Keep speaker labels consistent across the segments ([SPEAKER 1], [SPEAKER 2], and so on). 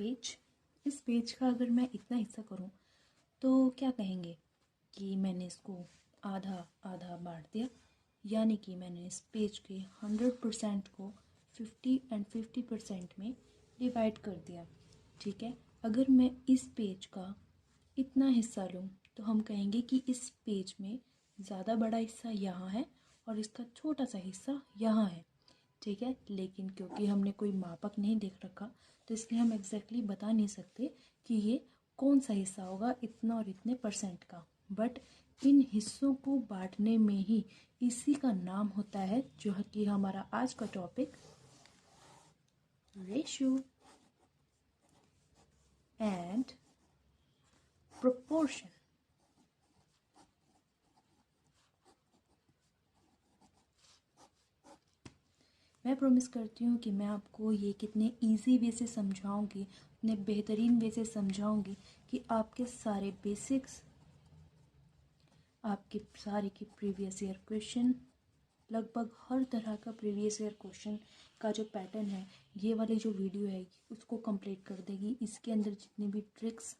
[SPEAKER 1] Page का अगर मैं इतना हिस्सा करूँ तो क्या कहेंगे कि मैंने इसको आधा आधा बांट दिया, यानी कि मैंने इस पेज के 100% को 50 एंड 50% में डिवाइड कर दिया। ठीक है, अगर मैं इस पेज का इतना हिस्सा लूँ तो हम कहेंगे कि इस पेज में ज़्यादा बड़ा हिस्सा यहाँ है और इसका छोटा सा हिस्सा यहाँ है। ठीक है, लेकिन क्योंकि हमने कोई मापक नहीं देख रखा तो इसलिए हम एग्जैक्टली बता नहीं सकते कि ये कौन सा हिस्सा होगा इतना और इतने परसेंट का। बट इन हिस्सों को बांटने में ही इसी का नाम होता है जो है कि हमारा आज का टॉपिक रेशियो एंड प्रोपोर्शन। मैं प्रॉमिस करती हूँ कि मैं आपको ये कितने इजी वे से समझाऊंगी, इतने बेहतरीन वे से समझाऊंगी कि आपके सारे बेसिक्स, आपके सारे के प्रीवियस ईयर क्वेश्चन, लगभग हर तरह का प्रीवियस ईयर क्वेश्चन का जो पैटर्न है, ये वाली जो वीडियो है उसको कंप्लीट कर देगी। इसके अंदर जितनी भी ट्रिक्स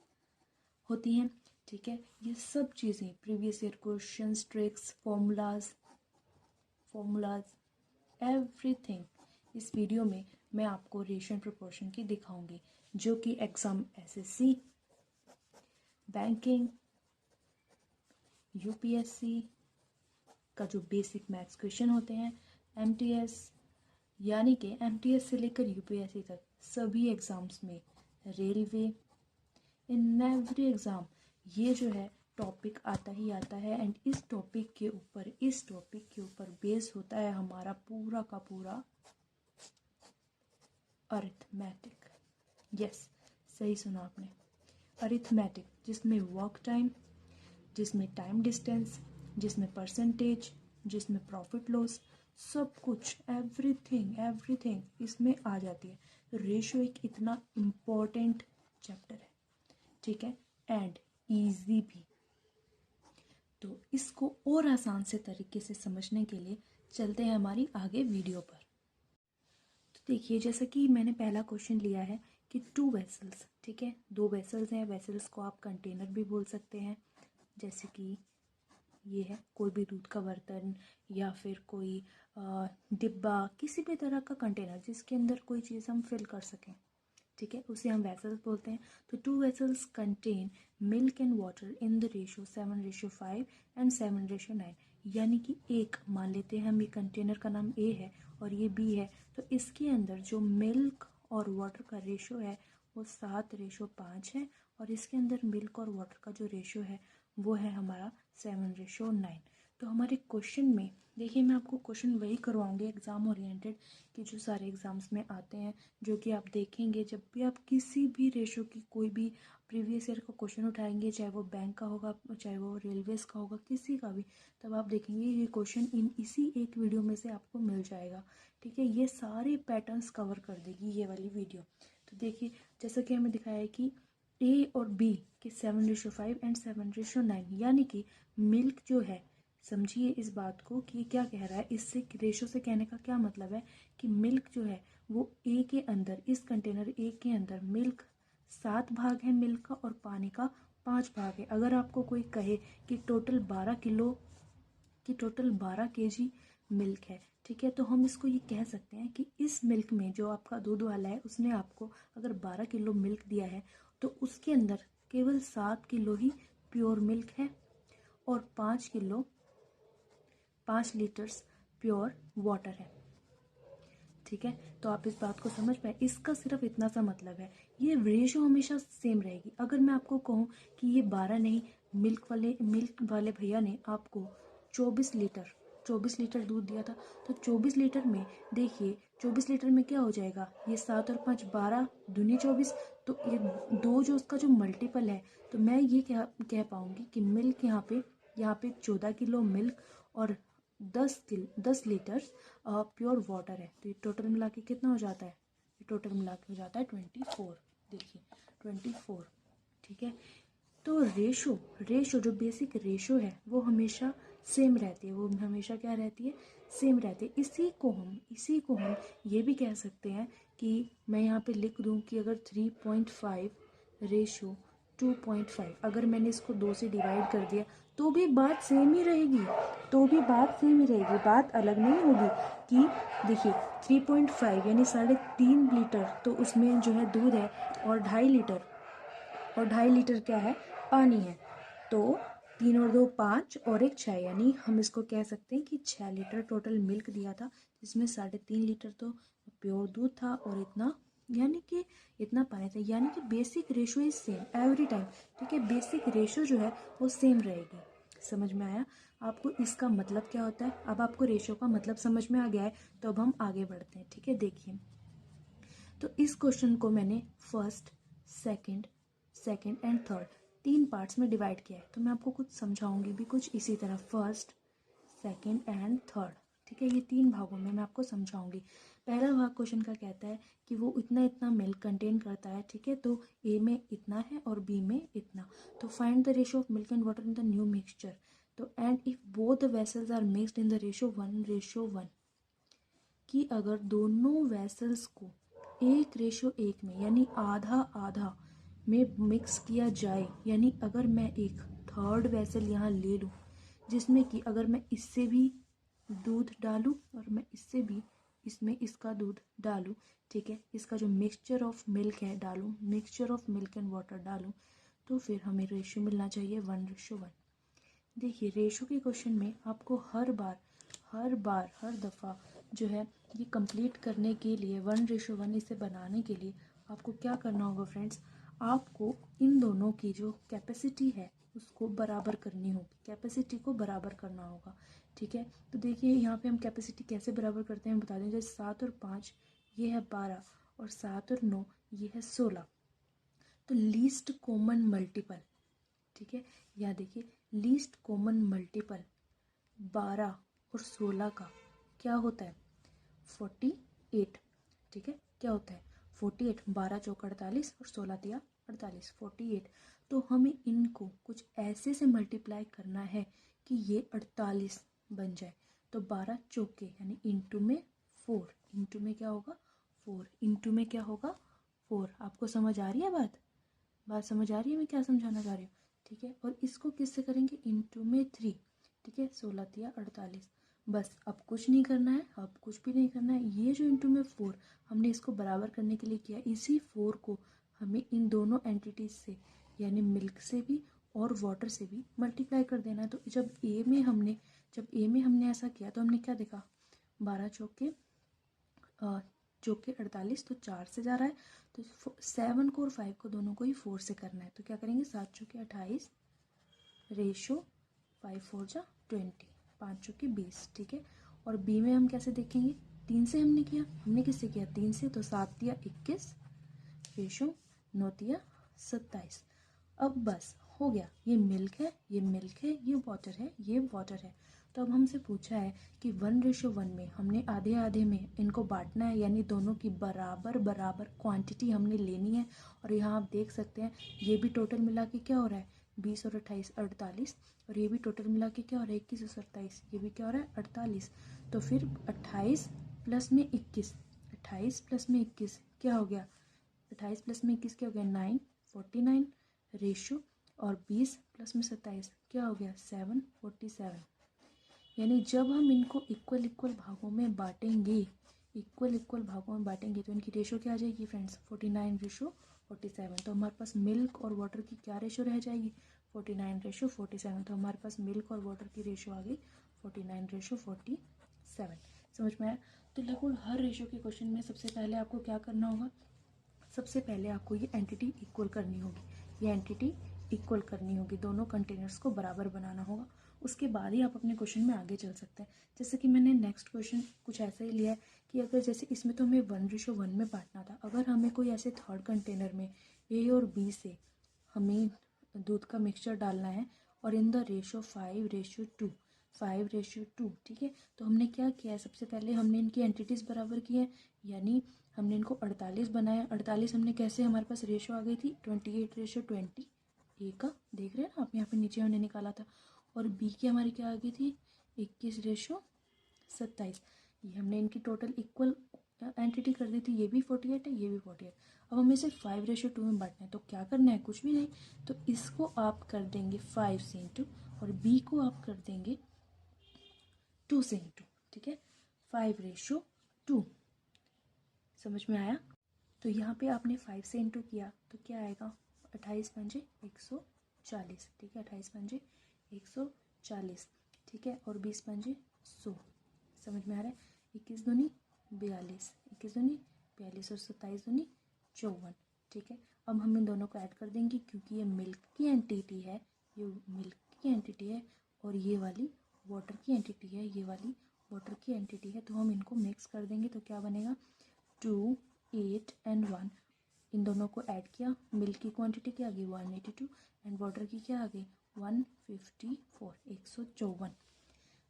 [SPEAKER 1] होती हैं, ठीक है, ये सब चीज़ें previous year questions, tricks, formulas everything इस वीडियो में मैं आपको रेशियो एंड प्रोपोर्शन की दिखाऊंगी, जो कि एग्ज़ाम एसएससी, बैंकिंग, यूपीएससी का जो बेसिक मैथ्स क्वेश्चन होते हैं, एमटीएस, यानी कि एमटीएस से लेकर यूपीएससी तक सभी एग्ज़ाम्स में, रेलवे, इन एवरी एग्ज़ाम ये जो है टॉपिक आता ही आता है। एंड इस टॉपिक के ऊपर बेस होता है हमारा पूरा का पूरा अरिथमेटिक। यस, सही सुना आपने, अरिथमेटिक, जिसमें वर्क टाइम, जिसमें टाइम डिस्टेंस, जिसमें परसेंटेज, जिसमें प्रॉफिट लॉस, सब कुछ एवरीथिंग इसमें आ जाती है। तो रेशियो एक इतना इम्पोर्टेंट चैप्टर है, ठीक है, एंड ईजी भी। तो इसको और आसान से तरीके से समझने के लिए चलते हैं हमारी आगे वीडियो पर। तो देखिए, जैसा कि मैंने पहला क्वेश्चन लिया है कि 2 वेसल्स, ठीक है, 2 वेसल्स हैं। वेसल्स को आप कंटेनर भी बोल सकते हैं, जैसे कि ये है कोई भी दूध का बर्तन या फिर कोई डिब्बा, किसी भी तरह का कंटेनर जिसके अंदर कोई चीज़ हम फिल कर सकें, ठीक है, उसे हम वेसल्स बोलते हैं। तो 2 vessels contain milk and water in the ratio 7:5 and 7:9, यानी कि एक मान लेते हैं हम, ये कंटेनर का नाम ए है और ये बी है, तो इसके अंदर जो मिल्क और वाटर का रेशियो है वो 7:5 है, और इसके अंदर मिल्क और वाटर का जो रेशियो है वो है हमारा 7:9। तो हमारे क्वेश्चन में देखिए, मैं आपको क्वेश्चन वही करवाऊंगी एग्ज़ाम ओरिएंटेड कि जो सारे एग्ज़ाम्स में आते हैं, जो कि आप देखेंगे जब भी आप किसी भी रेशो की कोई भी प्रीवियस ईयर का क्वेश्चन उठाएंगे, चाहे वो बैंक का होगा, चाहे वो रेलवेज का होगा, किसी का भी, तब आप देखेंगे ये क्वेश्चन इसी एक वीडियो में से आपको मिल जाएगा। ठीक है, ये सारे पैटर्न्स कवर कर देगी ये वाली वीडियो। तो देखिए, जैसा कि हमें दिखाया है कि ए और बी के 7:5 एंड 7:9, यानी कि मिल्क जो है, समझिए इस बात को कि क्या कह रहा है, इससे रेशो से कहने का क्या मतलब है कि मिल्क जो है वो ए के अंदर, इस कंटेनर ए के अंदर मिल्क 7 भाग है मिल्क का और पानी का 5 भाग है। अगर आपको कोई कहे कि टोटल 12 केजी मिल्क है, ठीक है, तो हम इसको ये कह सकते हैं कि इस मिल्क में जो आपका दूध वाला है उसने आपको अगर 12 किलो मिल्क दिया है तो उसके अंदर केवल 7 किलो ही प्योर मिल्क है और 5 लीटर्स प्योर वाटर है। ठीक है, तो आप इस बात को समझ पाए, इसका सिर्फ इतना सा मतलब है, ये रेशो हमेशा सेम रहेगी। अगर मैं आपको कहूँ कि ये 12 नहीं, मिल्क वाले भैया ने आपको 24 लीटर दूध दिया था, तो 24 लीटर में देखिए 24 लीटर में क्या हो जाएगा, ये 7 और 5 12 दूनी 24, तो ये दो जो उसका जो मल्टीपल है, तो मैं ये कह पाऊँगी कि मिल्क यहाँ पे 14 किलो मिल्क और 10 लीटर प्योर वाटर है। तो ये टोटल मिला के कितना हो जाता है, ये टोटल मिला के हो जाता है 24। देखिए 24, ठीक है। तो रेशो जो बेसिक रेशो है वो हमेशा सेम रहती है, वो हमेशा क्या रहती है, सेम रहती है। इसी को हम ये भी कह सकते हैं कि मैं यहाँ पे लिख दूँ कि अगर 3.5 रेशो 2.5, अगर मैंने इसको 2 से डिवाइड कर दिया तो भी बात सेम ही रहेगी, बात अलग नहीं होगी। कि देखिए 3.5 यानी 3.5 लीटर, तो उसमें जो है दूध है, और 2.5 लीटर क्या है, पानी है। तो 3 और 2 5 और 1 6, यानी हम इसको कह सकते हैं कि 6 लीटर टोटल मिल्क दिया था, जिसमें 3.5 लीटर तो प्योर दूध था और इतना यानी कि इतना पानी था। यानी कि basic ratio is same every time. ठीक है, बेसिक रेशो जो है वो सेम रहेगी। समझ में आया आपको इसका मतलब क्या होता है? अब आपको रेशो का मतलब समझ में आ गया है, तो अब हम आगे बढ़ते हैं। ठीक है, देखिए, तो इस क्वेश्चन को मैंने first, second and third 3 parts में डिवाइड किया है। तो मैं आपको कुछ समझाऊंगी भी कुछ इसी तरह, फर्स्ट, सेकंड एंड थर्ड। ठीक है, ये 3 भागों में मैं आपको समझाऊंगी। पहला भाग क्वेश्चन का कहता है कि वो इतना इतना मिल्क कंटेन करता है। ठीक है, तो ए में इतना है और बी में इतना। तो find the ratio of milk and water in the new mixture. तो and if both the vessels are mixed in the ratio 1:1, कि अगर दोनों वेसल्स को 1:1 में यानी आधा आधा में मिक्स किया जाए, यानी अगर मैं एक थर्ड वेसल यहाँ ले लूँ, जिसमें कि अगर मैं इससे भी दूध डालूँ और मैं इससे भी इसमें इसका दूध डालूँ, ठीक है, इसका जो मिक्सचर ऑफ मिल्क है डालूँ, mixture of milk and water डालूँ, तो फिर हमें रेशो मिलना चाहिए 1:1। देखिए, रेशो के क्वेश्चन में आपको हर दफ़ा जो है ये कंप्लीट करने के लिए 1:1 इसे बनाने के लिए आपको क्या करना होगा फ्रेंड्स? आपको इन दोनों की जो कैपेसिटी है उसको बराबर करनी होगी, कैपेसिटी को बराबर करना होगा। ठीक है, तो देखिए यहाँ पे हम कैपेसिटी कैसे बराबर करते हैं बता दें। जैसे 7 और 5 ये है 12, और 7 और 9 ये है 16। तो लीस्ट कॉमन मल्टीपल, ठीक है, यहाँ देखिए लीस्ट कॉमन मल्टीपल 12 और 16 का क्या होता है? 48। ठीक है, क्या होता है? 48। 12 चौक 48 और 16 दिया 48, 48। तो हमें इनको कुछ ऐसे से मल्टीप्लाई करना है कि ये 48 बन जाए। तो 12 चौके यानी इंटू में 4, इंटू में क्या होगा? 4, इंटू में क्या होगा? 4। आपको समझ आ रही है बात समझ आ रही है मैं क्या समझाना चाह रही हूँ? ठीक है, और इसको किससे करेंगे? इंटू में 3। ठीक है, 16 दिया 48। बस, अब कुछ नहीं करना है, अब कुछ भी नहीं करना है। ये जो इंटू में 4 हमने इसको बराबर करने के लिए किया, इसी 4 को हमें इन दोनों एंटिटीज से यानी मिल्क से भी और वाटर से भी मल्टीप्लाई कर देना है। तो जब ए में हमने ऐसा किया तो हमने क्या देखा? 12 चौके 48, तो 4 से जा रहा है, तो 7 को और 5 को दोनों को ही 4 से करना है। तो क्या करेंगे? 7 चौके 28 रेशो 5 4 जा 20, 5 चौके 20। ठीक है, और बी में हम कैसे देखेंगे? 3 से हमने किससे किया? 3 से। तो 7 दिया 21 रेशो 9 दिया 27। अब बस हो गया, ये मिल्क है, ये वाटर है। तो अब हमसे पूछा है कि 1:1 में हमने आधे आधे में इनको बांटना है, यानी दोनों की बराबर बराबर क्वांटिटी हमने लेनी है। और यहाँ आप देख सकते हैं ये भी टोटल मिला के क्या हो रहा है? 20 और 28 48, और ये भी टोटल मिला के क्या हो रहा है? 21 और 27, ये भी क्या हो रहा है? 48। तो फिर 28 प्लस में 21, 28 प्लस में 21 क्या हो गया? 28 प्लस में 21 क्या हो गया? 9, 49 रेशो, और 20 प्लस में 27 क्या हो गया? 7, 47। यानी जब हम इनको इक्वल भागों में बांटेंगे, तो इनकी रेशो क्या आ जाएगी फ्रेंड्स? 49 रेशो 47। तो हमारे पास मिल्क और वाटर की क्या रेशो रह जाएगी? 49 रेशो 47। तो हमारे पास मिल्क और वाटर की रेशो आ गई 49 रेशो 47। समझ में आया? तो लगभग हर रेशो के क्वेश्चन में सबसे पहले आपको क्या करना होगा? सबसे पहले आपको ये एंटिटी इक्वल करनी होगी, दोनों कंटेनर्स को बराबर बनाना होगा। उसके बाद ही आप अपने क्वेश्चन में आगे चल सकते हैं। जैसे कि मैंने नेक्स्ट क्वेश्चन कुछ ऐसा ही लिया है कि अगर जैसे इसमें तो हमें 1:1 में बांटना था, अगर हमें कोई ऐसे थर्ड कंटेनर में ए और बी से हमें दूध का मिक्सचर डालना है और इन द रेशो 5:2, 5:2। ठीक है, तो हमने क्या किया है? सबसे पहले हमने इनकी एंटिटीज़ बराबर की है, यानी हमने इनको 48 बनाया। 48 हमने कैसे, हमारे पास रेशो आ गई थी 28:20। ए का देख रहे हैं ना आप, यहाँ पे नीचे हमने निकाला था। और बी की हमारी क्या आ गई थी? 21:27। ये हमने इनकी टोटल इक्वल एंटिटी कर दी थी, ये भी 48 है, ये भी 48। अब हमें सिर्फ 5:2 में बांटना है, तो क्या करना है, कुछ भी नहीं। तो इसको आप कर देंगे 5 से इंटू, और बी को आप कर देंगे 2 से इंटू, ठीक है, 5:2। समझ में आया? तो यहाँ पे आपने 5 से इंटू किया तो क्या आएगा, 28 पंजे 140, ठीक है, 28 पंजे 140, ठीक है, और 20 पंजे 100। समझ में आ रहा है? 21 दूनी 42, 21 दूनी 42 और 27 दूनी 54, ठीक है। अब हम इन दोनों को ऐड कर देंगे क्योंकि ये मिल्क की एंटिटी है, ये मिल्क की एंटिटी है, और ये वाली वाटर की एंटिटी है, ये वाली वाटर की एंटिटी है। तो हम इनको मिक्स कर देंगे तो क्या बनेगा, 2, 8 एंड 1। इन दोनों को ऐड किया, मिल्क की क्वांटिटी क्या आ गई 182 एंड वाटर की क्या आ गई 154, 154।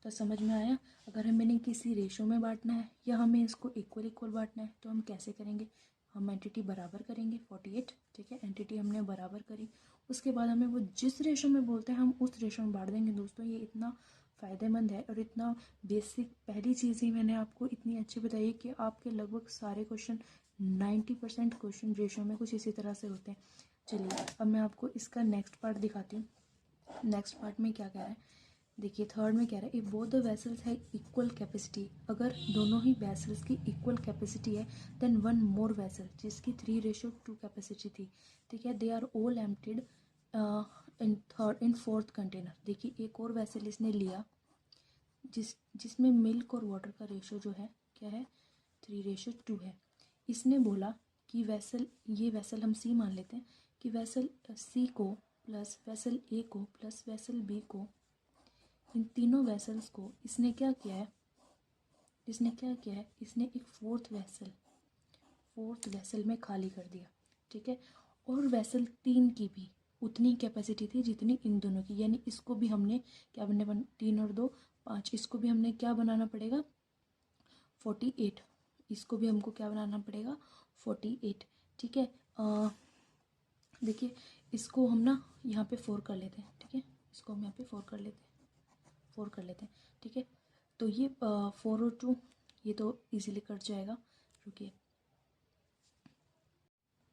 [SPEAKER 1] तो समझ में आया? अगर हमें किसी रेशो में बांटना है या हमें इसको इक्वल इक्वल बांटना है तो हम कैसे करेंगे, हम एंटिटी बराबर करेंगे 48, ठीक है, एंटिटी हमने बराबर करी, उसके बाद हमें वो जिस रेशो में बोलते हैं हम उस रेशो में बांट देंगे। दोस्तों ये इतना फ़ायदेमंद है और इतना बेसिक पहली चीज़ ही मैंने आपको इतनी अच्छी बताई कि आपके लगभग सारे क्वेश्चन 90% क्वेश्चन रेशो में कुछ इसी तरह से होते हैं। चलिए अब मैं आपको इसका नेक्स्ट पार्ट दिखाती हूँ। नेक्स्ट पार्ट में क्या कह रहा है, देखिए थर्ड में कह रहा है, इफ बोथ द वेसल्स है इक्वल कैपेसिटी, अगर दोनों ही वेसल्स की इक्वल कैपेसिटी है, देन वन मोर वेसल जिसकी 3:2 कैपेसिटी थी, ठीक है, they are all emptied in fourth container. देखिए एक और वेसल इसने लिया जिसमें मिल्क और वाटर का रेशो जो है क्या है 3:2 है। इसने बोला कि वेसल, ये वेसल हम सी मान लेते हैं, कि वेसल सी को प्लस वेसल ए को प्लस वेसल बी को, इन तीनों वेसल्स को इसने क्या किया है, इसने एक फोर्थ वेसल में खाली कर दिया, ठीक है। और वेसल 3 की भी उतनी कैपेसिटी थी जितनी इन दोनों की, यानी इसको भी हमने क्या बनने 3 और 2 5, इसको भी हमने क्या बनाना पड़ेगा 48, इसको भी हमको क्या बनाना पड़ेगा 48, ठीक है। देखिए इसको हम ना यहाँ पे 4 कर लेते हैं, ठीक है, इसको हम यहाँ पे 4 कर लेते हैं, ठीक है। तो ये 4 और 2 ये तो इजीली कट जाएगा, रुकिए,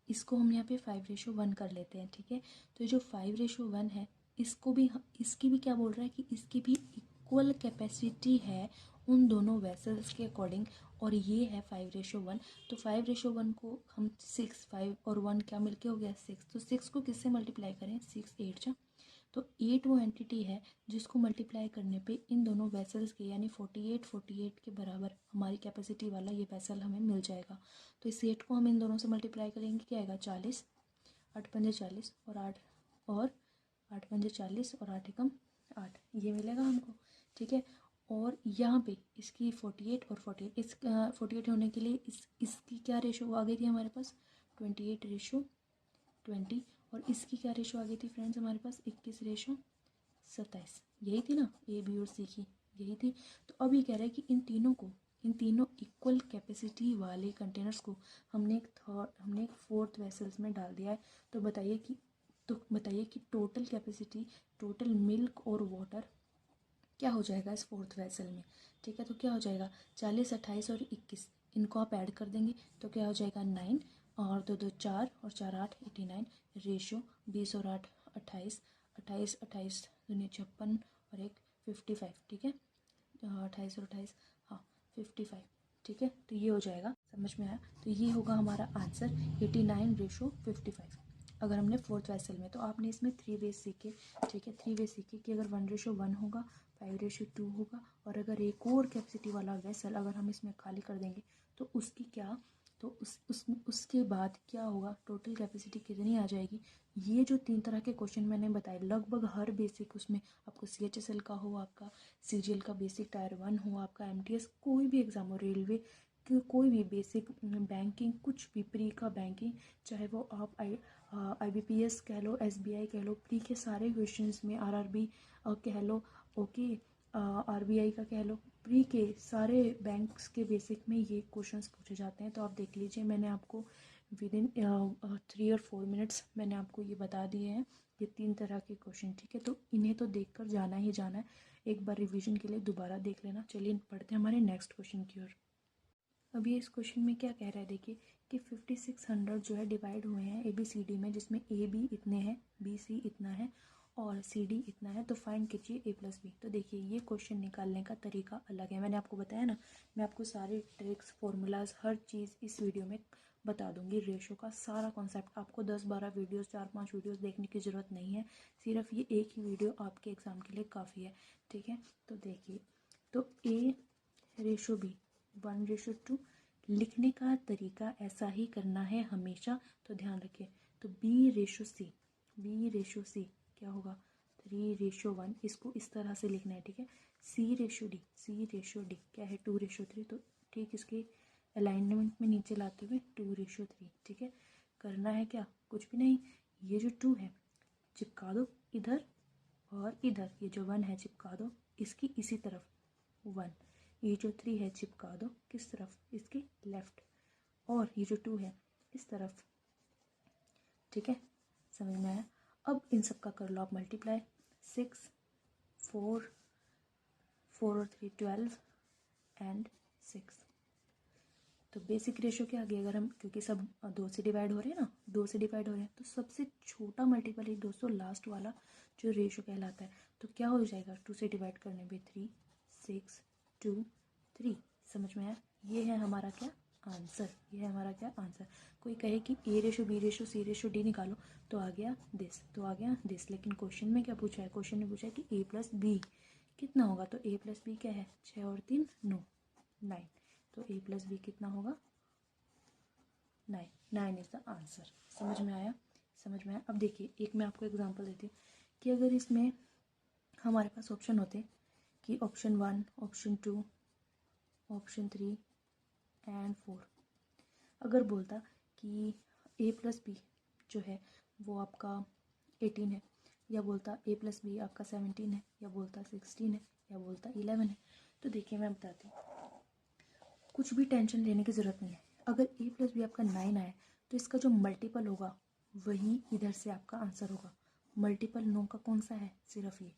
[SPEAKER 1] इसको हम यहाँ पे 5:1 कर लेते हैं, ठीक है। तो ये जो 5:1 है इसको भी इसकी भी क्या बोल रहा है कि इसकी भी इक्वल कैपेसिटी है उन दोनों वेसल्स के अकॉर्डिंग, और ये है 5:1। तो 5:1 को हम 6, 5 और 1 क्या मिलके हो गया 6, तो 6 को किससे मल्टीप्लाई करें 6 8 जा, तो 8 वो एंटिटी है जिसको मल्टीप्लाई करने पे इन दोनों वेसल्स के यानी 48 के बराबर हमारी कैपेसिटी वाला ये वेसल हमें मिल जाएगा। तो इस 8 को हम इन दोनों से मल्टीप्लाई करेंगे क्या आएगा 40, 8 पंजे 40 और 8 पंजे 40 और 8 एकम 8, ये मिलेगा हमको, ठीक है। और यहाँ पे इसकी 48 और 48, इस 48 होने के लिए इसकी क्या रेशो आ गई थी हमारे पास 28:20, और इसकी क्या रेशो आ गई थी फ्रेंड्स हमारे पास 21:27, यही थी ना ए बी और सी की, यही थी। तो अब ये कह रहा है कि इन तीनों इक्वल कैपेसिटी वाले कंटेनर्स को हमने एक फोर्थ वेसल्स में डाल दिया है। तो बताइए कि टोटल कैपेसिटी, टोटल मिल्क और वाटर क्या हो जाएगा इस फोर्थ वेसल में, ठीक है। तो क्या हो जाएगा 40, 28 और 21, इनको आप ऐड कर देंगे तो क्या हो जाएगा 9, और 2 2 4 और 4 8 89, रेशो 20 और 8 28, 28 28 दूनी 56 और 1 55, ठीक है, 28 और 28 हाँ 55, ठीक है। तो ये हो जाएगा, समझ में आया? तो ये होगा हमारा आंसर 89:55 अगर हमने फोर्थ वेसल में। तो आपने इसमें 3 वेज सीखे, ठीक है, 3 वेज सीखे कि अगर 1:1 होगा, 5:2 होगा, और अगर एक और कैपेसिटी वाला वेसल अगर हम इसमें खाली कर देंगे तो उसकी क्या, तो उसके बाद क्या होगा, टोटल कैपेसिटी कितनी आ जाएगी। ये जो 3 तरह के क्वेश्चन मैंने बताए लगभग हर बेसिक उसमें, आपको CHSL का हो, आपका CGL का बेसिक टायर 1 हो, आपका MTS कोई भी एग्ज़ाम हो, रेलवे कि कोई भी बेसिक बैंकिंग, कुछ भी प्री का बैंकिंग, चाहे वो आप IBPS कह लो, SBI कह लो, प्री के सारे क्वेश्चंस में RRB कह लो, ओके, RBI का कह लो, प्री के सारे बैंक्स के बेसिक में ये क्वेश्चंस पूछे जाते हैं। तो आप देख लीजिए, मैंने आपको विदिन 3 और 4 मिनट्स मैंने आपको ये बता दिए हैं ये 3 तरह के क्वेश्चन, ठीक है। तो इन्हें तो देखकर जाना ही जाना है, एक बार रिवीजन के लिए दोबारा देख लेना। चलिए पढ़ते हैं हमारे नेक्स्ट क्वेश्चन की ओर। अभी इस क्वेश्चन में क्या कह रहा है, देखिए कि 5600 जो है डिवाइड हुए हैं ABCD में, जिसमें AB इतने हैं, BC इतना है और CD इतना है, तो फाइंड कीजिए A+B। तो देखिए ये क्वेश्चन निकालने का तरीका अलग है। मैंने आपको बताया ना, मैं आपको सारे ट्रिक्स, फॉर्मूलाज, हर चीज़ इस वीडियो में बता दूंगी। रेशो का सारा कॉन्सेप्ट, आपको 10-12 वीडियोस, 4-5 वीडियोस देखने की ज़रूरत नहीं है, सिर्फ ये एक ही वीडियो आपके एग्ज़ाम के लिए काफ़ी है, ठीक है। तो देखिए, तो A/B 1:2 लिखने का तरीका ऐसा ही करना है हमेशा, तो ध्यान रखिए। तो B/C क्या होगा, 3:1, इसको इस तरह से लिखना है, ठीक है। C/D क्या है, 2:3, तो ठीक इसके अलाइनमेंट में नीचे लाते हुए 2:3, ठीक है। करना है क्या, कुछ भी नहीं, ये जो 2 है चिपका दो इधर और इधर, ये जो 1 है चिपका दो इसकी इसी तरफ 1, ये जो 3 है चिपका दो किस तरफ, इसके लेफ्ट, और ये जो 2 है इस तरफ, ठीक है। समझ में आया। अब इन सब का कर लो आप मल्टीप्लाई, 6, 4 और 3 12 एंड 6। तो बेसिक रेशो क्या आ गया, अगर हम, क्योंकि सब 2 से डिवाइड हो रहे हैं ना, 2 से डिवाइड हो रहे हैं, तो सबसे छोटा मल्टीपल ही दोस्तों लास्ट वाला जो रेशो कहलाता है। तो क्या हो जाएगा 2 से डिवाइड करने पे, 3, 6, 2, 3। समझ में आया। ये है हमारा क्या आंसर, ये है हमारा क्या आंसर। कोई कहे कि A/B/C/D निकालो, तो आ गया दिस, लेकिन क्वेश्चन में क्या पूछा है, क्वेश्चन ने पूछा है कि A+B कितना होगा, तो A+B क्या है, 6 और 3 9, 9, तो A+B कितना होगा, 9 इज द आंसर। समझ में आया, समझ में आया। अब देखिए एक मैं आपको एग्जांपल देती हूँ कि अगर इसमें हमारे पास ऑप्शन होते कि ऑप्शन 1, ऑप्शन 2, ऑप्शन 3 एंड 4, अगर बोलता कि A+B जो है वो आपका 18 है, या बोलता A+B आपका 17 है, या बोलता 16 है, या बोलता 11 है, तो देखिए मैं बताती हूँ, कुछ भी टेंशन लेने की ज़रूरत नहीं है। अगर A+B आपका 9 आया तो इसका जो मल्टीपल होगा वही इधर से आपका आंसर होगा। मल्टीपल 9 का कौन सा है, सिर्फ ये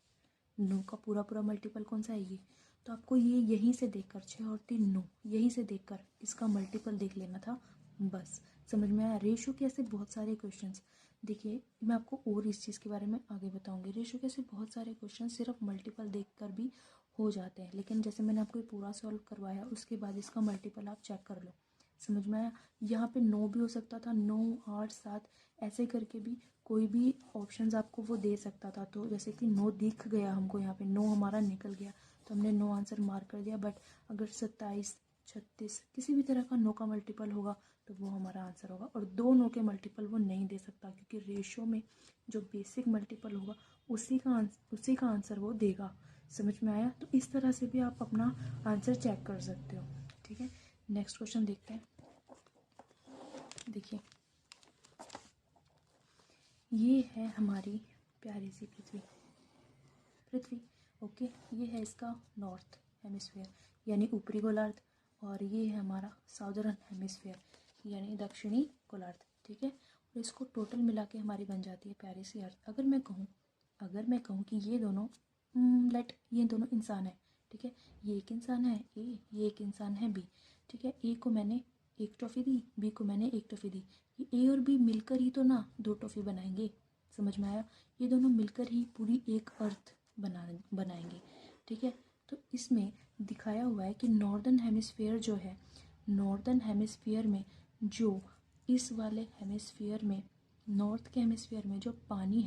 [SPEAKER 1] 9 का पूरा पूरा मल्टीपल कौन सा है, ये। तो आपको ये यहीं से देखकर 6 और 3 9, यहीं से देखकर इसका मल्टीपल देख लेना था, बस। समझ में आया। रेशो के ऐसे बहुत सारे क्वेश्चंस, देखिए मैं आपको और इस चीज़ के बारे में आगे बताऊंगी। रेशो के ऐसे बहुत सारे क्वेश्चन सिर्फ मल्टीपल देखकर भी हो जाते हैं, लेकिन जैसे मैंने आपको पूरा सॉल्व करवाया उसके बाद इसका मल्टीपल आप चेक कर लो। समझ में आया। यहाँ पे 9 भी हो सकता था, 9, 8, 7 ऐसे करके भी कोई भी ऑप्शंस आपको वो दे सकता था। तो जैसे कि 9 दिख गया हमको, यहाँ पे 9 हमारा निकल गया तो हमने 9 आंसर मार्क कर दिया। बट अगर 27, 36 किसी भी तरह का 9 का मल्टीपल होगा तो वो हमारा आंसर होगा। और 2 9 के मल्टीपल वो नहीं दे सकता, क्योंकि रेशो में जो बेसिक मल्टीपल होगा उसी का आंसर वो देगा। समझ में आया। तो इस तरह से भी आप अपना आंसर चेक कर सकते हो, ठीक है। नेक्स्ट क्वेश्चन देखते हैं। देखिए ये है हमारी प्यारी सी पृथ्वी, ओके। ये है इसका नॉर्थ हेमिस्फीयर यानी ऊपरी गोलार्ध, और ये है हमारा साउदर्न हेमिस्फीयर यानी दक्षिणी गोलार्ध, ठीक है। और इसको टोटल मिला के हमारी बन जाती है प्यारी सी अर्थ। अगर मैं कहूँ कि ये दोनों ये दोनों इंसान है, ठीक है। ये एक इंसान है ए, ये एक इंसान है बी, ठीक है। ए को मैंने एक टॉफ़ी दी, बी को मैंने एक टॉफ़ी दी, ये ए और बी मिलकर ही तो ना 2 टॉफ़ी बनाएंगे। समझ में आया। ये दोनों मिलकर ही पूरी एक अर्थ बनाएंगे, ठीक है। तो इसमें दिखाया हुआ है कि नॉर्दर्न हेमिस्फीयर जो है, नॉर्दर्न हेमिस्फीयर में जो इस वाले हेमिस्फीयर में, नॉर्थ के हेमिस्फीयर में जो पानी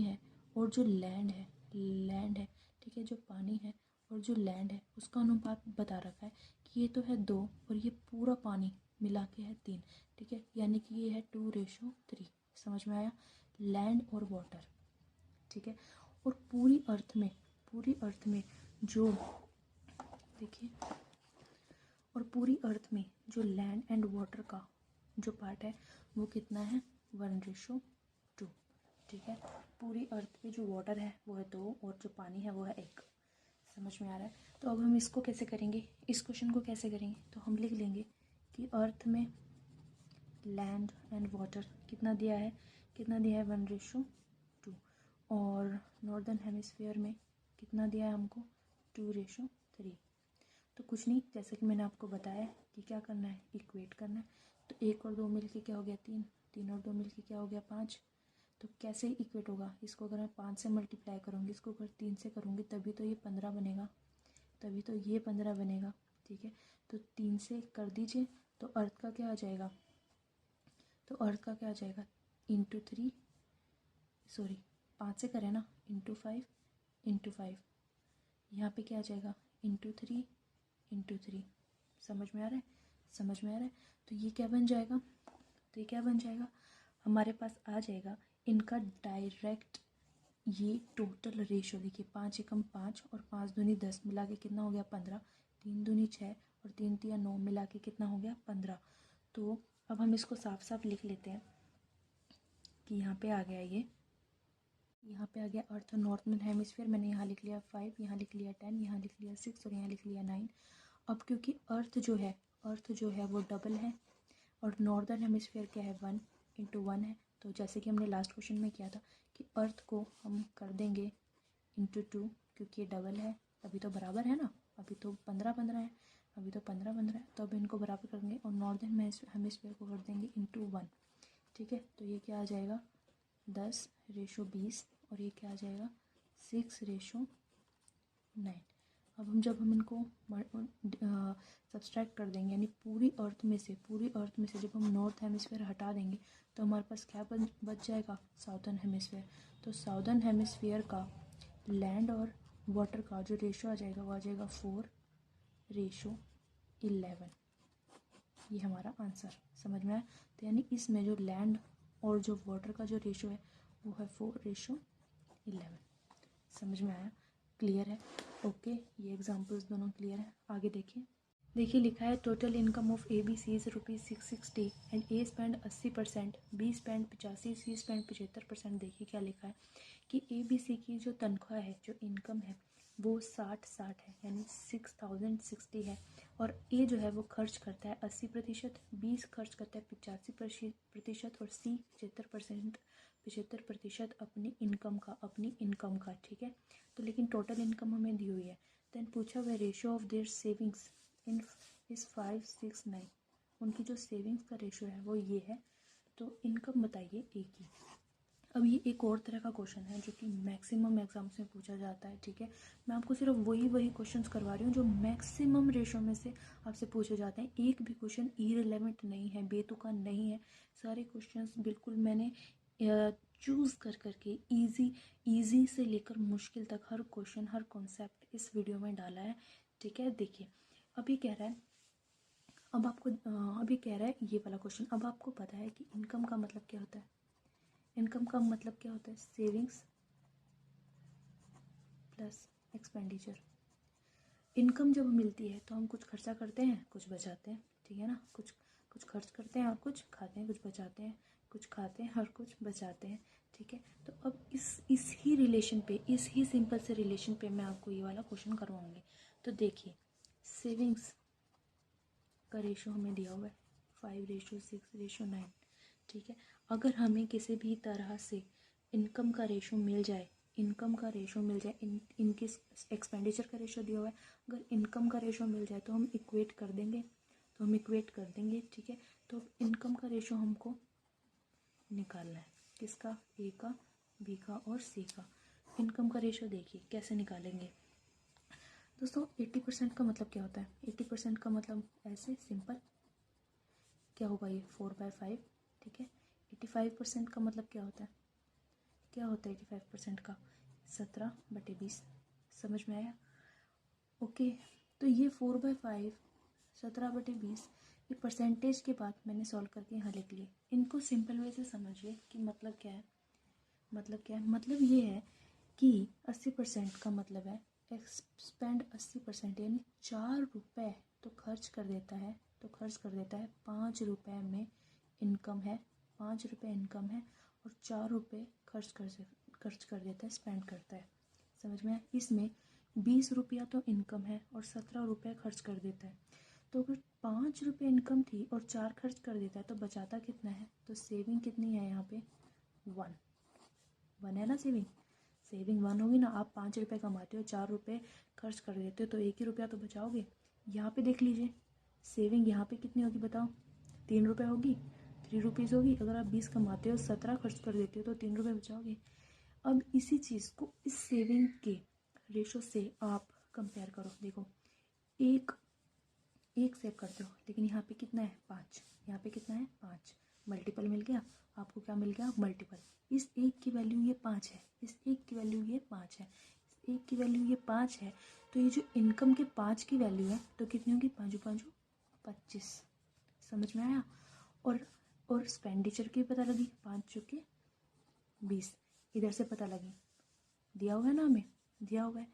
[SPEAKER 1] है और जो लैंड है, ठीक है। जो पानी है और जो लैंड है उसका अनुपात बता रखा है कि ये तो है 2 और ये पूरा पानी मिला के है 3, ठीक है। यानी कि ये है 2:3। समझ में आया। लैंड और वाटर, ठीक है। और पूरी अर्थ में जो, देखिए, और पूरी अर्थ में जो लैंड एंड वाटर का जो पार्ट है वो कितना है, 1:2, ठीक है। पूरी अर्थ पे जो वाटर है वो है 2 और जो पानी है वो है 1। समझ में आ रहा है। तो अब हम इसको कैसे करेंगे, इस क्वेश्चन को कैसे करेंगे, तो हम लिख लेंगे कि अर्थ में लैंड एंड वाटर कितना दिया है 1:2, और नॉर्दर्न हेमिस्फीयर में कितना दिया है हमको 2:3। तो तो कुछ नहीं, जैसे कि मैंने आपको बताया कि क्या करना है, इक्वेट करना है। तो 1 और 2 मिलके क्या हो गया 3, 3 और 2 मिलके क्या हो गया 5। तो कैसे इक्वेट होगा, इसको अगर मैं 5 से मल्टीप्लाई करूँगी, इसको अगर 3 से करूँगी, तभी तो ये 15 बनेगा, तभी तो ये 15 बनेगा। ठीक है, तो 3 से कर दीजिए तो अर्थ का क्या आ जाएगा, तो अर्थ का क्या आ जाएगा इंटू 3, सॉरी 5 से करें ना, इंटू 5, इंटू 5, यहाँ पे क्या आ जाएगा इंटू 3, इंटू 3। समझ में आ रहा है, समझ में आ रहा है। तो ये क्या बन जाएगा, तो ये क्या बन जाएगा, हमारे पास आ जाएगा इनका डायरेक्ट ये टोटल रेशो। देखिए 5 एकम 5 और 5 दूनी 10 मिला के कितना हो गया 15, 3 दूनी 6 और 3 तिया 9 मिला के कितना हो गया 15। तो अब हम इसको साफ साफ लिख लेते हैं कि यहाँ पे आ गया ये, यहाँ पे आ गया अर्थ नॉर्थर्न हेमिस्फीयर, मैंने यहाँ लिख लिया 5, यहाँ लिख लिया 10, यहाँ लिख लिया 6 और यहाँ लिख लिया 9। अब क्योंकि अर्थ जो है वो डबल है और नॉर्दर्न हेमिस्फीयर क्या है 1 इंटू 1 है, तो जैसे कि हमने लास्ट क्वेश्चन में किया था कि अर्थ को हम कर देंगे इंटू 2, क्योंकि ये डबल है, अभी तो बराबर है ना, अभी तो 15-15 है, अभी तो 15-15 है, तो अब इनको बराबर करेंगे और नॉर्दर्न हेमिस्फीयर को कर देंगे इंटू 1। ठीक है, तो ये क्या आ जाएगा 10:20 और ये क्या आ जाएगा 6:9। अब जब हम इनको सब्सट्रैक्ट कर देंगे, यानी पूरी अर्थ में से जब हम नॉर्थ हेमिस्फीयर हटा देंगे तो हमारे पास क्या बच जाएगा साउदर्न हेमिस्फीयर। तो साउदर्न हेमिस्फीयर का लैंड और वाटर का जो रेशो आ जाएगा वो आ जाएगा 4:11। ये हमारा आंसर समझ में आया। तो यानी इसमें जो लैंड और जो वाटर का जो रेशो है वो है 4:11। समझ में आया, क्लियर है, ओके। ये एग्जांपल्स दोनों क्लियर है, आगे देखिए लिखा है total income of A B C is ₹660 and A spend 80%, B spend 85%, C spend 75%। देखिए क्या लिखा है कि ए बी सी की जो तनख्वाह है, जो इनकम है वो 60 है, यानी 6060 है, और ए जो है वो खर्च करता है 80%, बी खर्च करता है 85% और सी 75% अपनी इनकम का। ठीक है, तो लेकिन टोटल इनकम हमें दी हुई है। देन पूछा हुआ ratio of their savings in इस 569, उनकी जो सेविंग्स का रेशियो है वो ये है। तो इनकम बताइए ए की। अब ये एक और तरह का क्वेश्चन है जो कि मैक्सिमम एग्जाम्स में पूछा जाता है। ठीक है, मैं आपको सिर्फ वही क्वेश्चंस करवा रही हूँ जो मैक्सिमम रेशो में से आपसे पूछे जाते हैं। एक भी क्वेश्चन इरेलेवेंट नहीं है, बेतुका नहीं है, सारे क्वेश्चंस बिल्कुल मैंने चूज़ कर करके इजी से लेकर मुश्किल तक हर क्वेश्चन, हर कॉन्सेप्ट इस वीडियो में डाला है। ठीक है, देखिए अभी कह रहा है, अभी कह रहा है ये वाला क्वेश्चन, अब आपको पता है कि इनकम का मतलब क्या होता है। इनकम का मतलब क्या होता है, सेविंग्स प्लस एक्सपेंडिचर। इनकम जब मिलती है तो हम कुछ खर्चा करते हैं, कुछ बचाते हैं। ठीक है ना, कुछ खर्च करते हैं और कुछ खाते हैं, कुछ बचाते हैं, कुछ खाते हैं और कुछ बचाते हैं। ठीक है, तो अब इस ही रिलेशन पे, इस ही सिंपल से रिलेशन पे मैं आपको ये वाला क्वेश्चन करवाऊंगी। तो देखिए सेविंग्स का रेशो हमें दिया हुआ है 5:6:9। ठीक है, अगर हमें किसी भी तरह से इनकम का रेशो मिल जाए, इनके एक्सपेंडिचर का रेशो दिया हुआ है, अगर इनकम का रेशो मिल जाए तो हम इक्वेट कर देंगे, ठीक है, तो इनकम का रेशो हमको निकालना है, किसका, ए का, बी का और सी का। इनकम का रेशो देखिए कैसे निकालेंगे दोस्तों। 80% का मतलब क्या होता है, 80% का मतलब ऐसे सिंपल क्या होगा, ये 4/5। ठीक है, 85% का मतलब क्या होता है, 85% का 17/20। समझ में आया, ओके। तो ये 4/5 17/20 ये परसेंटेज के बाद मैंने सॉल्व करके यहाँ लिख लिए। इनको सिंपल वे से समझिए कि मतलब क्या है, मतलब ये है कि 80% का मतलब है एक्सपेंड 80%, यानी 4 रुपये तो खर्च कर देता है 5 रुपये में इनकम है, 5 रुपये इनकम है और 4 रुपये खर्च कर देता है, स्पेंड करता है। समझ में आया, इसमें 20 रुपया तो इनकम है और 17 रुपये खर्च कर देता है। तो अगर 5 रुपये इनकम थी और 4 खर्च कर देता है तो बचाता कितना है, तो सेविंग कितनी है यहाँ पे 1 है ना, सेविंग 1 होगी ना। आप 5 रुपये कमाते हो, 4 रुपये खर्च कर देते हो तो 1 ही रुपया तो बचाओगे। यहाँ पे देख लीजिए, सेविंग यहाँ पे कितनी होगी बताओ, 3 रुपये होगी, 3 रुपीज़ होगी। अगर आप 20 कमाते हो, 17 खर्च कर देते हो तो 3 रुपये बचाओगे। अब इसी चीज़ को इस सेविंग के रेशो से आप कंपेयर करो। देखो, एक सेव करते हो, लेकिन यहाँ पे कितना है 5, यहाँ पे कितना है 5, मल्टीपल मिल गया आपको। क्या मिल गया? मल्टीपल। इस एक की वैल्यू ये 5 है, इस एक की वैल्यू ये 5 है, इस एक की वैल्यू ये 5 है। तो ये जो इनकम के 5 की वैल्यू है तो कितनी होगी? 5 5 25। समझ में आया? और एक्सपेंडिचर की पता लगी, 5 चुके 20, इधर से पता लगी, दिया हुआ है ना हमें, दिया हुआ है,